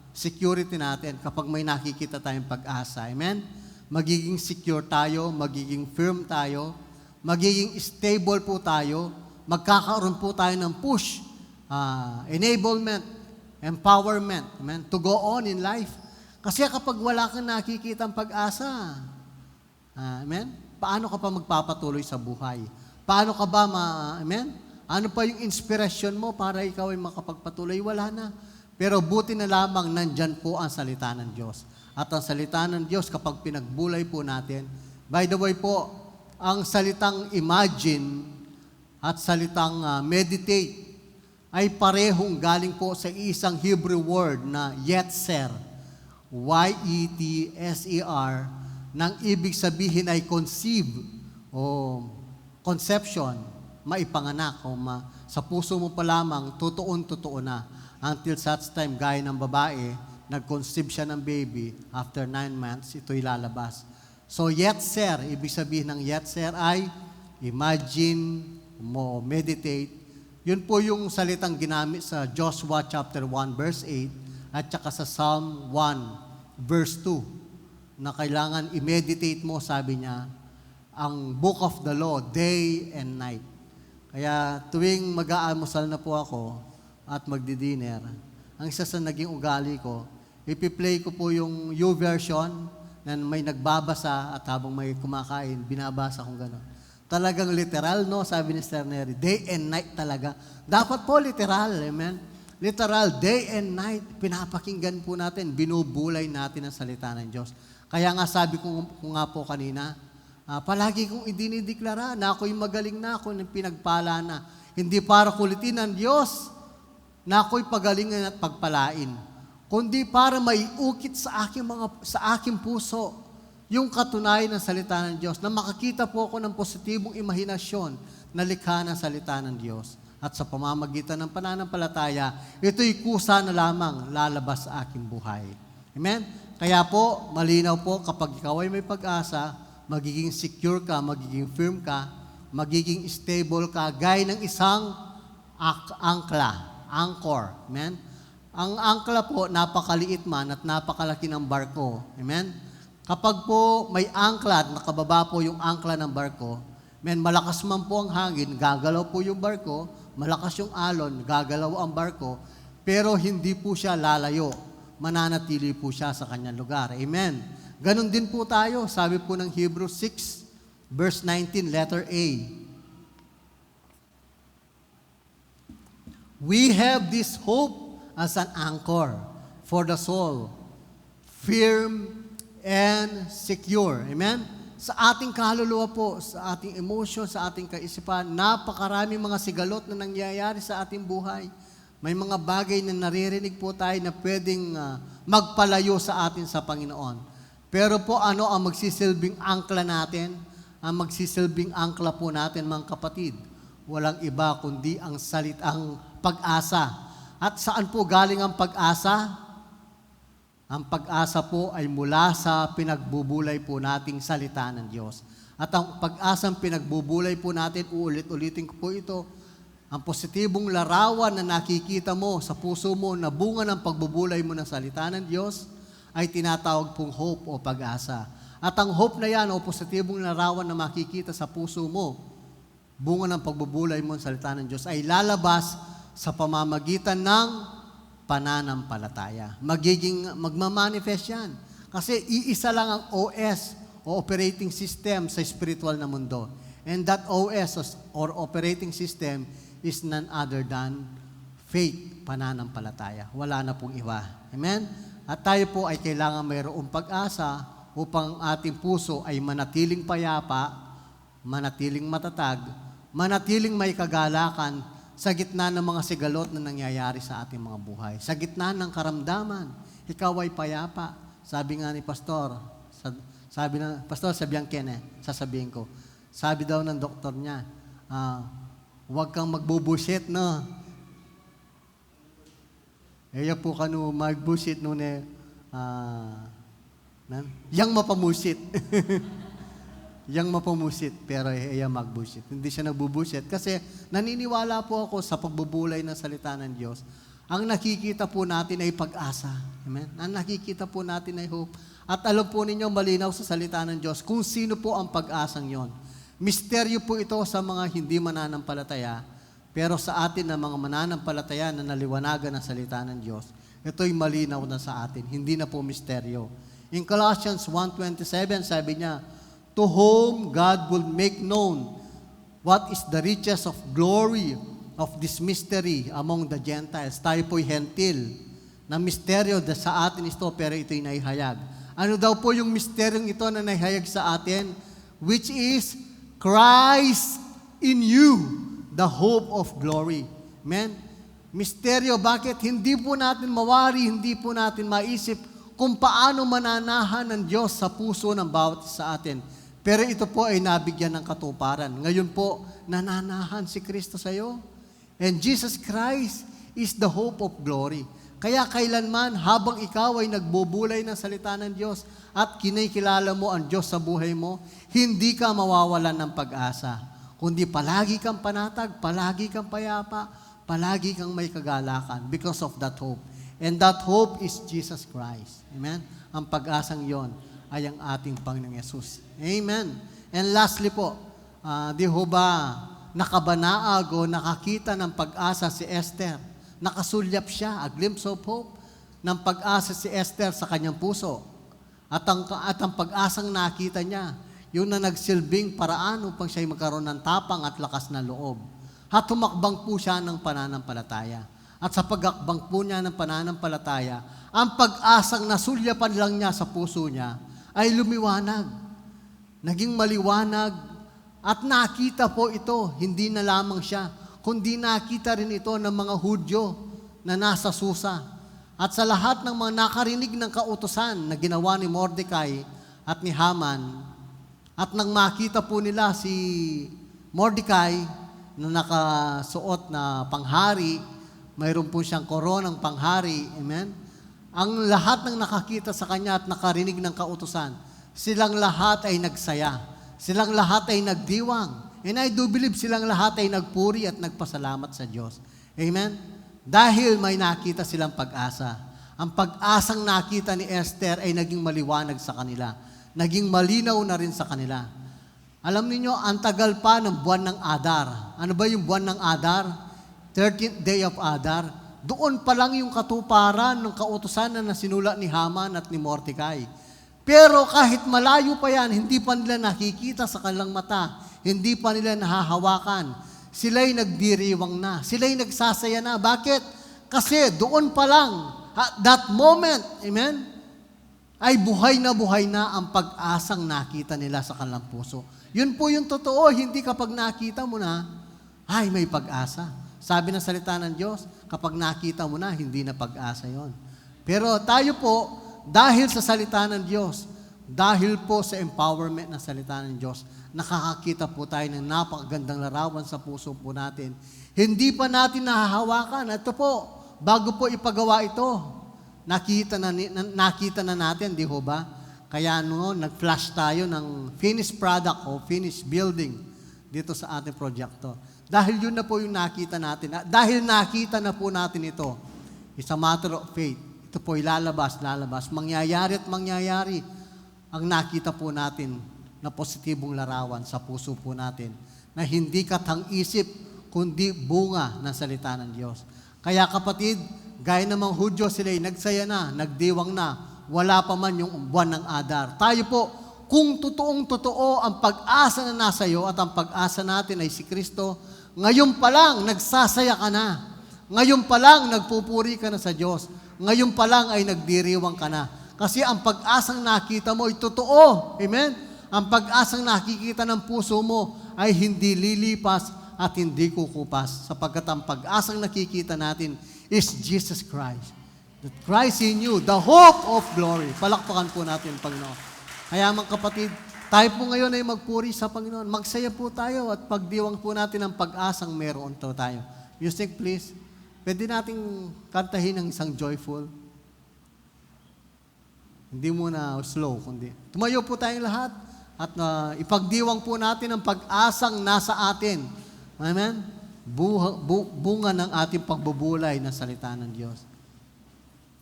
security natin kapag may nakikita tayong pag-asa. Amen? Magiging secure tayo, magiging firm tayo, magiging stable po tayo, magkakaroon po tayo ng push, enablement, empowerment, amen, to go on in life. Kasi kapag wala kang nakikita ang pag-asa, amen, paano ka pa magpapatuloy sa buhay? Paano ka ba, amen? Ano pa yung inspirasyon mo para ikaw ay makapagpatuloy? Wala na. Pero buti na lamang nandyan po ang salita ng Diyos. At ang salita ng Diyos kapag pinagbulay po natin, by the way po, ang salitang imagine at salitang meditate ay parehong galing po sa isang Hebrew word na yetzer, Y-E-T-S-E-R, nang ibig sabihin ay conceive o conception, maipanganak o sa puso mo pa lamang, totoo na. Until such time, gaya ng babae, nag-conceive siya ng baby, after 9 months, ito'y lalabas. So, yetzer, ibig sabihin ng yetzer ay imagine mo, meditate. Yun po yung salitang ginamit sa Joshua chapter 1 verse 8 at saka sa Psalm 1 verse 2 na kailangan i-meditate mo, sabi niya, ang book of the law, day and night. Kaya tuwing mag-aalmusal na po ako at magdi-dinner, ang isa sa naging ugali ko, ipi-play ko po yung YouVersion na may nagbabasa at habang may kumakain, binabasa kong gano'n. Talagang literal, no? Sabi ni Sister Neri, day and night talaga. Dapat po literal, amen? Literal, day and night, pinapakinggan po natin, binubulay natin ang salita ng Diyos. Kaya nga sabi ko nga po kanina, palagi kong idinideklara na ako'y magaling na, ako ng pinagpala na. Hindi para kulitin ng Diyos na ako'y pagalingan at pagpalain, kundi para maiukit sa aking puso yung katunayan ng salita ng Diyos, na makakita po ako ng positibong imahinasyon na likha ng salita ng Diyos. At sa pamamagitan ng pananampalataya, ito'y kusa na lamang lalabas sa aking buhay. Amen? Kaya po, malinaw po, kapag ikaw ay may pag-asa, magiging secure ka, magiging firm ka, magiging stable ka, gaya ng isang anchor. Amen? Ang angkla po, napakaliit man at napakalaki ng barko. Amen? Kapag po may angkla at nakababa po yung angkla ng barko, amen, malakas man po ang hangin, gagalaw po yung barko, malakas yung alon, gagalaw ang barko, pero hindi po siya lalayo. Mananatili po siya sa kanyang lugar. Amen? Ganon din po tayo, sabi po ng Hebrews 6, verse 19, letter A. We have this hope as an anchor for the soul, firm and secure. Amen? Sa ating kaluluwa po, sa ating emotion, sa ating kaisipan, napakaraming mga sigalot na nangyayari sa ating buhay. May mga bagay na naririnig po tayo na pwedeng magpalayo sa atin sa Panginoon. Pero po ano ang magsisilbing angkla natin? Ang magsisilbing angkla po natin, mga kapatid, walang iba kundi ang salitang pag-asa. At saan po galing ang pag-asa? Ang pag-asa po ay mula sa pinagbubulay po nating salita ng Diyos. At ang pag-asang pinagbubulay po natin, uulit-ulitin ko po ito, ang positibong larawan na nakikita mo sa puso mo na bunga ng pagbubulay mo ng salita ng Diyos, ay tinatawag pong hope o pag-asa. At ang hope na yan o positibong larawan na makikita sa puso mo, bunga ng pagbubulay mo sa salita ng Diyos, ay lalabas sa pamamagitan ng pananampalataya. Magmamanifest yan. Kasi iisa lang ang OS o operating system sa spiritual na mundo. And that OS or operating system is none other than faith, pananampalataya. Wala na pong iba. Amen? At tayo po ay kailangan mayroong pag-asa upang ating puso ay manatiling payapa, manatiling matatag, manatiling may kagalakan sa gitna ng mga sigalot na nangyayari sa ating mga buhay. Sa gitna ng karamdaman, ikaw ay payapa. Sabi nga ni Pastor, Pastor, sabihan sasabihin ko, sabi daw ng doktor niya, huwag kang magbubusit, no? Eya po kanu magbusit no ne, yang mapamusit. Yang mapamusit, pero iya magbusit. Hindi siya nagbubusit kasi naniniwala po ako sa pagbubulay ng salita ng Diyos. Ang nakikita po natin ay pag-asa. Amen? Ang nakikita po natin ay hope. At alam po ninyo, malinaw sa salita ng Diyos kung sino po ang pag-asang yon. Misteryo po ito sa mga hindi mananampalataya, pero sa atin na mga mananampalataya na naliwanagan ng salita ng Diyos, ito'y malinaw na sa atin. Hindi na po misteryo. In Colossians 1:27, sabi niya, to whom God will make known what is the riches of glory of this mystery among the Gentiles. Tayo po'y hentil na misteryo sa atin ito, pero ito'y naihayag. Ano daw po yung misteryong ito na naihayag sa atin? Which is Christ in you, the hope of glory. Amen? Misteryo, bakit? Hindi po natin mawari, hindi po natin maisip kung paano mananahan ng Diyos sa puso ng bawat sa atin. Pero ito po ay nabigyan ng katuparan. Ngayon po, nananahan si Kristo sa iyo. And Jesus Christ is the hope of glory. Kaya kailanman, habang ikaw ay nagbubulay ng salita ng Diyos at kinikilala mo ang Diyos sa buhay mo, hindi ka mawawalan ng pag-asa. Kundi palagi kang panatag, palagi kang payapa, palagi kang may kagalakan because of that hope. And that hope is Jesus Christ. Amen? Ang pag-asang yon ay ang ating Panginoong Yesus. Amen. And lastly po, di ho ba nakabanaag o nakakita ng pag-asa si Esther? Nakasulyap siya, a glimpse of hope, ng pag-asa si Esther sa kanyang puso. At ang pag-asang nakita niya, yung na nagsilbing paraan upang siya'y magkaroon ng tapang at lakas na loob. At humakbang po siya ng pananampalataya. At sa pag-akbang po niya ng pananampalataya, ang pag-asang nasulyapan lang niya sa puso niya ay lumiwanag. Naging maliwanag at nakita po ito, hindi na lamang siya, kundi nakita rin ito ng mga Hudyo na nasa Susa. At sa lahat ng mga nakarinig ng kautusan na ginawa ni Mordecai at ni Haman, at nang makita po nila si Mordecai na nakasuot na panghari, mayroon po siyang koronang panghari, amen? Ang lahat ng nakakita sa kanya at nakarinig ng kautusan, silang lahat ay nagsaya. Silang lahat ay nagdiwang. And I do believe silang lahat ay nagpuri at nagpasalamat sa Diyos. Amen? Dahil may nakita silang pag-asa. Ang pag-asang nakita ni Esther ay naging maliwanag sa kanila. Naging malinaw na rin sa kanila. Alam niyo, ang tagal pa ng buwan ng Adar. Ano ba yung buwan ng Adar? 13th day of Adar. Doon pa lang yung katuparan ng kautusan na sinula ni Haman at ni Mordecai. Pero kahit malayo pa yan, hindi pa nila nakikita sa kanilang mata. Hindi pa nila nahahawakan. Sila'y nagdiriwang na. Sila'y nagsasaya na. Bakit? Kasi doon pa lang, at that moment, amen, ay buhay na ang pag-asang nakita nila sa kanilang puso. Yun po yung totoo. Hindi kapag nakita mo na, ay may pag-asa. Sabi ng salita ng Diyos, kapag nakita mo na, hindi na pag-asa yon. Pero tayo po, dahil sa salita ng Diyos, dahil po sa empowerment ng salita ng Diyos, nakakakita po tayo ng napakagandang larawan sa puso po natin. Hindi pa natin nahahawakan. Ito po, bago po ipagawa ito, nakita na natin, di ho ba? Kaya nag-flash tayo ng finished product o finished building dito sa ating proyekto. Dahil yun na po yung nakita natin. Dahil nakita na po natin ito, it's a matter of faith. ito po ay lalabas. Mangyayari at mangyayari ang nakita po natin na positibong larawan sa puso po natin na hindi katang-isip kundi bunga ng salita ng Diyos. Kaya kapatid, gaya namang Hudyo, sila ay nagsaya na, nagdiwang na, wala pa man yung buwan ng Adar. Tayo po, kung totoong-totoo ang pag-asa na nasa iyo at ang pag-asa natin ay si Kristo, ngayon pa lang nagsasaya ka na. Ngayon pa lang nagpupuri ka na sa Diyos. Ngayon pa lang ay nagdiriwang ka na. Kasi ang pag-asang nakita mo ay totoo. Amen? Ang pag-asang nakikita ng puso mo ay hindi lilipas at hindi kukupas. Sapagkat ang pag-asang nakikita natin is Jesus Christ. That Christ in you, the hope of glory. Palakpakan po natin, Panginoon. Kaya mga kapatid, tayo po ngayon ay magpuri sa Panginoon. Magsaya po tayo at pagdiwang po natin ang pag-asang meron to tayo. Music please. Pwede nating kantahin ng isang joyful. Hindi muna slow, kundi. Tumayo po tayong lahat at ipagdiwang po natin ang pag-asang nasa atin. Amen? Bunga ng ating pagbubulay na salita ng Diyos.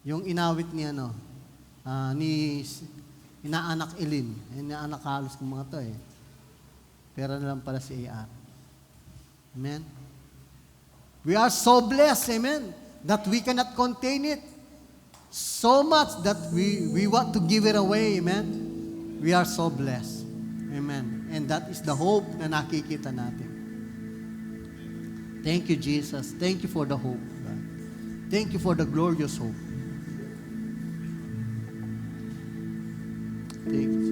Yung inawit ni ni inaanak Elin. Inaanak halos ng mga to eh. Pero na lang pala si AR. Amen? We are so blessed, amen, that we cannot contain it. So much that we want to give it away, amen. We are so blessed, amen. And that is the hope na nakikita natin. Thank you, Jesus. Thank you for the hope, God. Thank you for the glorious hope. Thank you.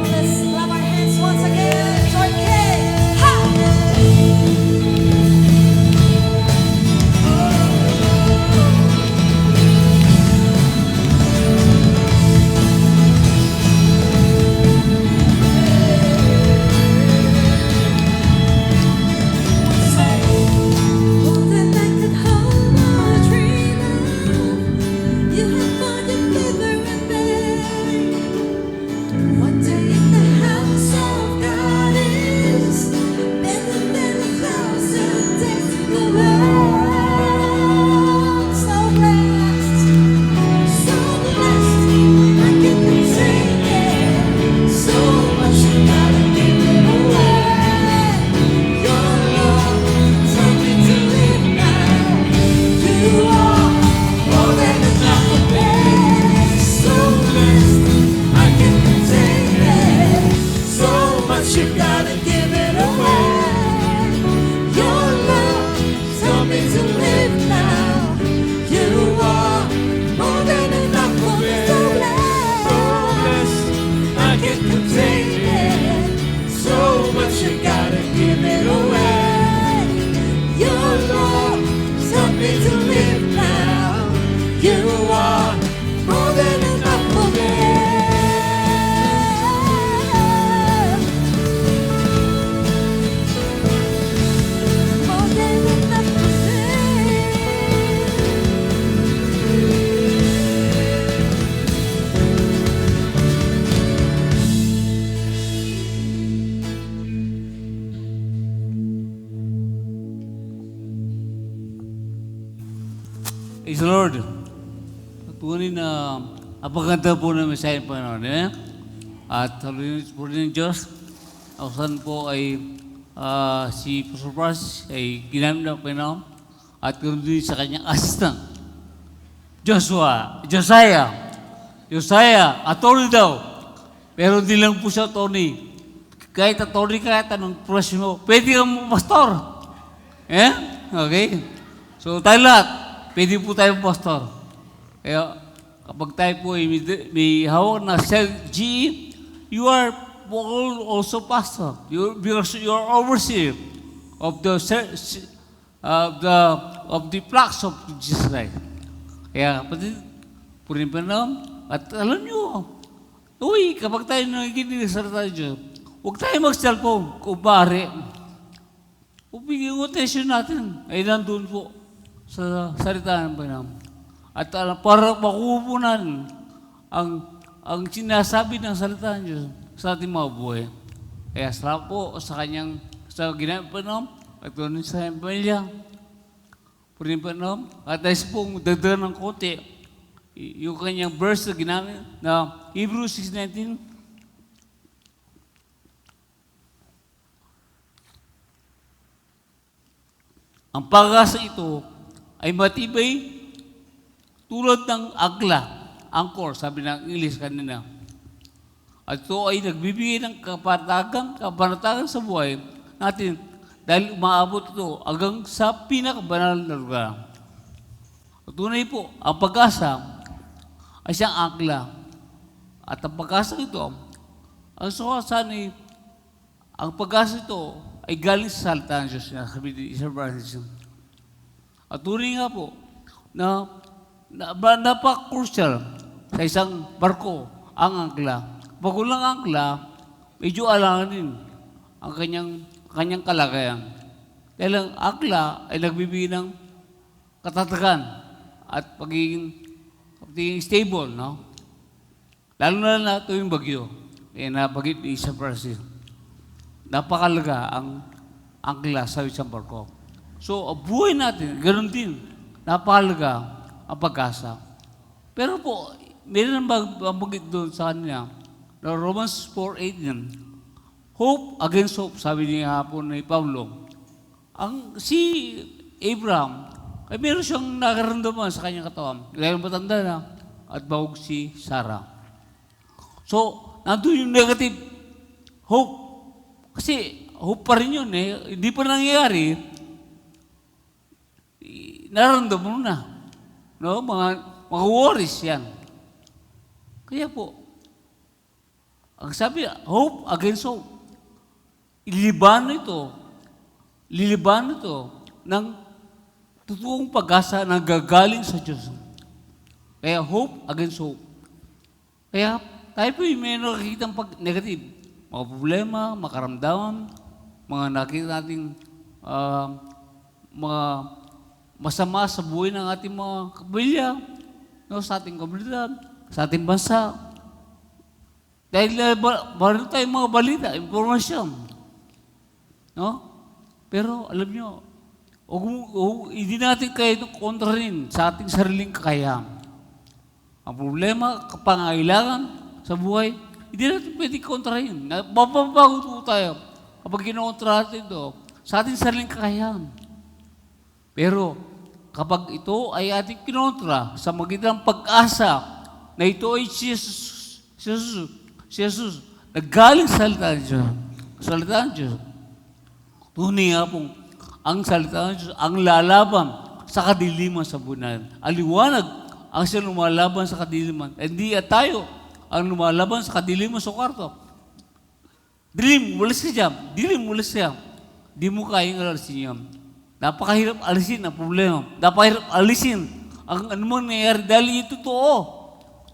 Let's clap our hands once again. Joy King. Ha! More than I could hope or dream of, you have fought the river and bay. One day in the house of God is better than 1,000 days in the world. So blessed, I can't contain it. So much you gotta give it away. Your love taught me to live now. You are more than enough for me. So blessed, I can't contain it. So much you gotta give it away. Your love taught me to live now. You are more than enough for me. So blessed, I can't contain it. So much you gotta give it away. Your love taught me to live now. You are more than enough for me. More than enough for me. Praise the Lord. Tunay na apaganda po ng Messiah ng Panginoon. Eh? At saluhin po rin ng Diyos. Ako saan po ay si Pastor Pras ay ginamit ng Panginoon at ganoon din sa kanyang assistant. Josiah, attorney daw. Pero hindi lang po siya attorney. Kahit attorney ka, tanong presyo mo, pwede kang pastor. Eh? Okay? So tayo lahat, pwede po tayong pastor. Kaya kapag tayo po ay may hawak na GE, you are also pastor. You are overseer of the flocks of Jesus Christ. Kaya kapatid, purin pa naman. At alam nyo, kapag tayo nakikinig sa salita ng Diyos, huwag tayo mag-cellphone kung bari. Bigyan ko attention natin ay nandun po sa salita ng Panginoon. At para makuha po natin ang ang sinasabi ng salita ng Diyos sa ating mga buhay. Kaya salamat po sa kanyang sa ginagawa at doon sa kanyang pamilya. Purin pa at dahil po dagdagan ng konti, yung kanyang verse na ginamit na Hebrews 6:19. Ang pag-asa ito ay matibay tulad ng agla, anchor, sabi ng English kanina. At ito ay nagbibigay ng kapanatagan sa buhay natin dahil umaabot ito hanggang sa pinakabanal na lugar. At tunay po, ang pag-asa ay siyang angkla. At ang pag-asa ito, ang sukasan ay, ang pag-asa ito ay galing sa salita ng Diyos niya, sabi ni Isaiah Francis. At tunay nga po, na napaka-crucial sa isang barko ang angkla. Pag walang angkla, medyo alanganin ang kanyang kalagayan. Dahil ang angkla ay nagbibigay ng katatagan at pagiging stable, no? Lalo na tuwing bagyo. Kaya nabagit ni Isaiah Francis. Napakalaga ang angkla sa isang barko. So, ang buhay natin, ganoon din, napakalaga ang pag-asa. Pero po, meron mabagit doon sa kanya, na Romans 4:8 hope against hope, sabi niya po ni Pablo. Si Abraham, ay meron siyang nakaramdaman sa kanyang katawan. Dahil matanda na, at bahog si Sarah. So, nandun yung negative hope. Kasi, hope pa rin yun eh. Hindi pa nangyayari, nararamdaman mo na. No? Mga worries yan. Kaya po, ang sabi, hope against hope. Liliban ito ng totoong pag-asa na gagaling sa Diyos. Kaya hope against hope. Kaya tayo po yung may nakikitang negative. Mga problema, makaramdaman, mga nakita nating mga masama sa buhay ng ating mga kabilya, no, sa ating komunidad, sa ating bansa. Dahil meron tayong mga balita, informasyon. No? Pero alam nyo, hindi natin kaya itong kontrahin sa ating sariling kakayaan. Ang problema, pangailangan sa buhay, hindi natin pwede kontrahin. Mapapagot po tayo kapag kinontra natin ito sa ating sariling kakayaan. Pero kapag ito ay ating kinontra sa magitan ng pag-asa na ito ay si Jesus, naggaling sa salita ng Diyos. Salita ng Diyos. Tunay nga pong ang salita ng Diyos ang lalaban sa kadiliman sa buhay. Ang liwanag ang siya lumalaban sa kadiliman. Hindi tayo ang lumalaban sa kadiliman sa kwarto. Dilim, walis siya. Di mo kayang alisin yan. Napakahirap alisin ang problema. Napakahirap alisin ang anumang nangyayari dahil ito totoo.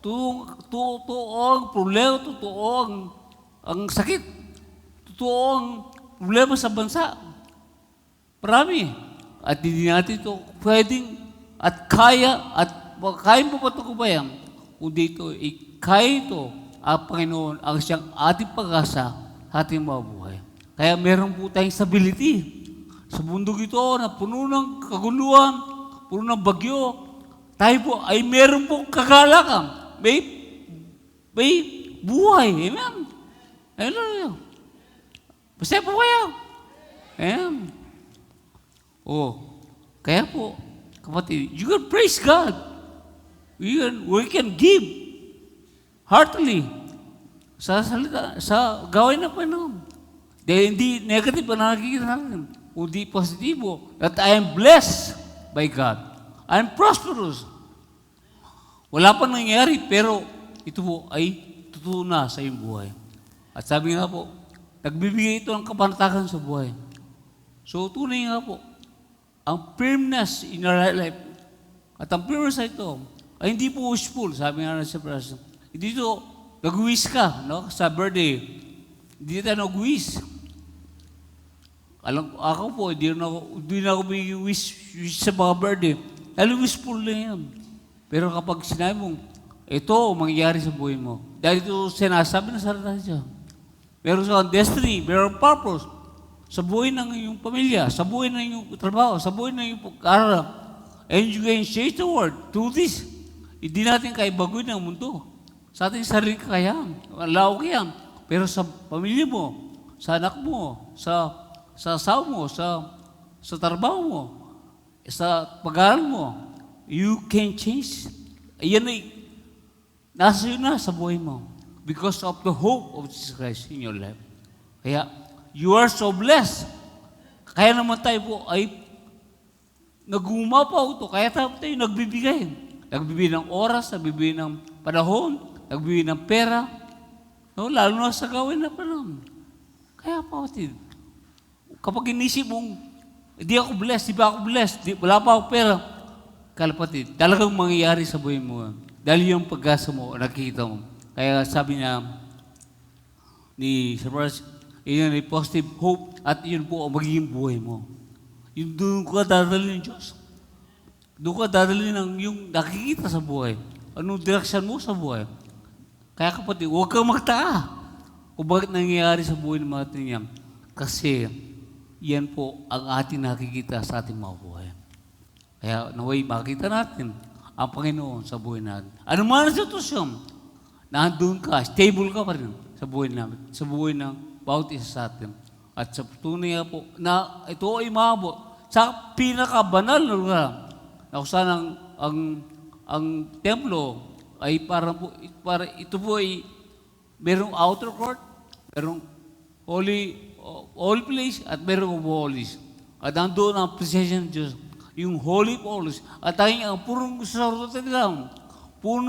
Totoo ang problema, totoo ang sakit, totoo ang problema sa bansa. Marami. At hindi natin ito pwedeng at kaya mo patukubayan kung dito, kaya ito ang Panginoon ang siyang ating pag-asa sa ating mga buhay. Kaya meron po tayong stability sa bundok ito na puno ng kaguluhan, puno ng bagyo. Tayo po ay meron pong kagalakan. May buhay. Amen. Amen. Basta po kayo. Amen. Kaya po, kapatid, you can praise God. We can give heartily sa salita, sa gawin ng Panginoon. Dahil hindi negative ang nakikita natin, kundi positibo. That I am blessed by God. I am prosperous. Wala pa nangyayari, pero ito po ay totoo na sa iyong buhay. At sabi nga po, nagbibigay ito ng kapanatagan sa buhay. So, tunay nga po, ang firmness in your life, at ang firmness na ito, ay hindi po wishful, sabi nga na sa person. Hindi ito, nag-wish ka, no? Sa birthday. Hindi tayo nag-wish. Ako po, hindi na ako wish sa mga birthday. Dahil wishful na yan. Pero kapag sinabi mong, ito ang mangyayari sa buhay mo. Dahil ito sinasabi ng salita niya. Meron kang destiny, meron purpose sa buhay ng iyong pamilya, sa buhay ng iyong trabaho, sa buhay ng iyong pag-aaral. And you can change the world through this. Hindi natin kaya baguhin ang mundo. Sa ating sarili kakayahan, lawak yan. Pero sa pamilya mo, sa anak mo, sa asawa mo, sa trabaho mo, sa pag-aaral mo, you can change. Yan ay nasa iyo na sa buhay mo because of the hope of Jesus Christ in your life. Kaya, you are so blessed. Kaya naman tayo po ay nagumapaw ito. Kaya tayo nagbibigay. Nagbibigay ng oras, nagbibigay ng panahon, nagbibigay ng pera. No, lalo na sa gawin na panahon. Kaya kapatid, kapag inisip mong, di ako blessed, di ba ako blessed, wala pa ako pera, kalapatid, talagang mangyayari sa buhay mo. Dahil yung pag-asa mo, nakikita mo. Kaya sabi niya ni Sir Bryce, yun ay positive hope at yun po ang magiging buhay mo. Yung doon ka dadalhin ng Diyos. Doon ka dadalhin ng yung nakikita sa buhay. Anong direksyon mo sa buhay. Kaya kapatid, huwag kang magtaa kung bakit nangyayari sa buhay ng mga atin yan. Kasi yan po ang ating nakikita sa ating mga buhay. Kaya naway makita natin ang Panginoon sa buhay natin. Ano man ang sitwasyon, nandun ka, stable ka pa rin sa buhay namin, sa buhay ng bawat isa sa atin. At sa tunay nga po, na ito ay maabot sa pinakabanal na lugar. Na kung saan ang templo ay para ito po ay merong outer court, merong holy place, at merong holies. At nandoon ang presensya ng Diyos, yung holy holies. At ang purong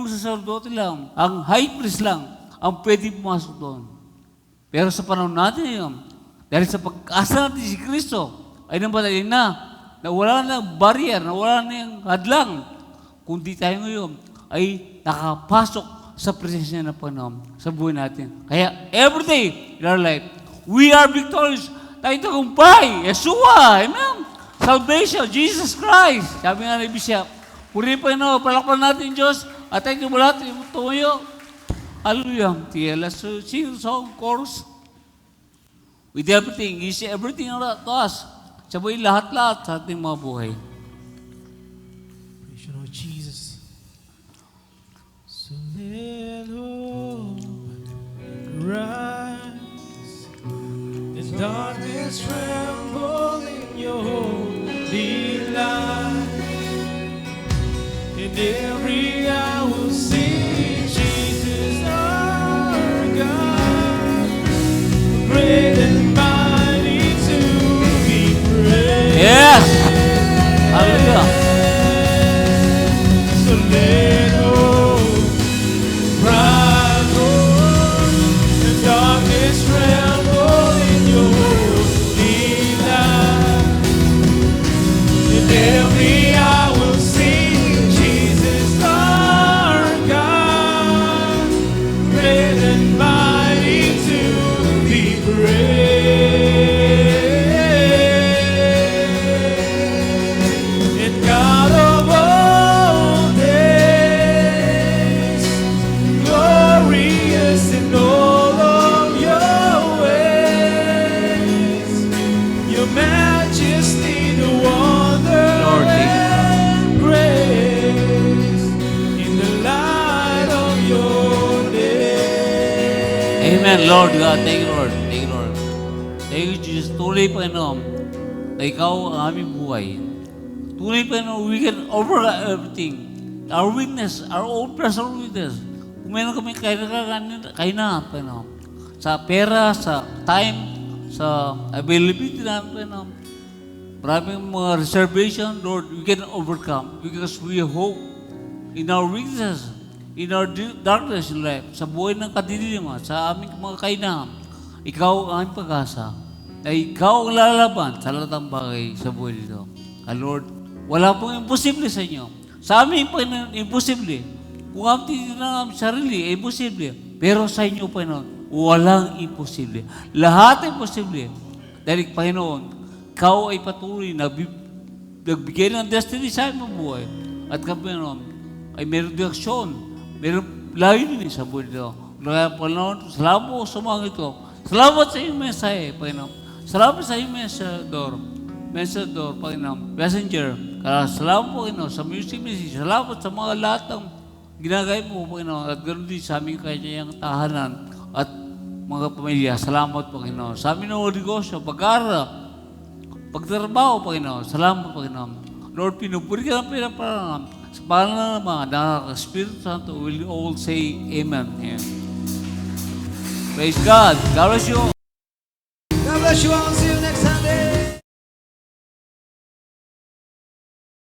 sacerdote lang, ang high priest lang, ang pwede pumasok doon. Pero sa panahon natin yun, dahil sa pag-asa natin si Kristo, ay nabatay na wala na barrier, na wala na yung hadlang, kundi tayo ngayon ay nakapasok sa presensya ng Panginoon sa buhay natin. Kaya every day in our life, we are victorious. Tayo tagumpay, Yeshua, amen. Salvation, Jesus Christ. Sabi nga ni Bishop, purihin pa yun, palakpan natin Diyos, at tayo lahat, tumayo. Hallelujah. Let's sing the song, chorus. With everything, He said everything to us. Sabay lahat-lahat sa ating mga buhay. Praise you, Lord Jesus. So let hope rise, and darkness tremble in your holy light. And every hour will see Jesus our God, great and mighty to be praised. Yes! Hallelujah! So let hope rise, Lord, and darkness tremble in your holy light. And every hour will sing Jesus our God, great and mighty to be praised. And God of all days, glorious in all of your ways, your majesty, the wonder Lord, and grace in the light of your day. Amen, Lord God. Thank you, Lord. Thank you, Lord. Thank you, Jesus. Tunay, Panginoon, na ikaw ang aming buhay. Tunay, Panginoon, we can overcome everything. Our weakness, our own personal weakness. Kung meron kami kailangan, Panginoon, sa pera, sa time, sa availability namin, Panginoon, maraming mga reservation, Lord, we can overcome because we hope in our weaknesses, in our darkness in life, sa buhay ng kadiliman, sa aming mga kailangan. Ikaw ang aming pag-asa, na ikaw ang lalaban sa lahat ng bagay sa buhay nito. Lord, wala pong imposible sa inyo. Sa amin, Panginoon, imposible. Kung ang titignan ng aming sarili, imposible. Pero sa inyo, Panginoon, walang imposible. Lahat ay imposible. Dahil, Panginoon, ikaw ay patuloy na nagbigay ng destiny sa aming buhay. At Panginoon, ay mayroong direksyon, Meron layo din sa buhay nito. Kaya Panginoon, salamat po sa mga ito. Salamat sa iyong mensahe, Panginoon. Salamat sa iyong Mensador, Panginoon. Messenger. Kaya salamat po, Panginoon, sa music message. Salamat sa mga lahat ng ginagay mo, Panginoon. At ganoon din sa aming kanyang tahanan at mga pamilya. Salamat, Panginoon. Sa amin ng negosyo, pag-aaral, pagtrabaho, Panginoon. Salamat, Panginoon. Lord, pinupuri ka ng pinaparang. Sa pangalan ng mga Espiritu Santo, will you all say Amen. Praise God. God bless you. God bless you all.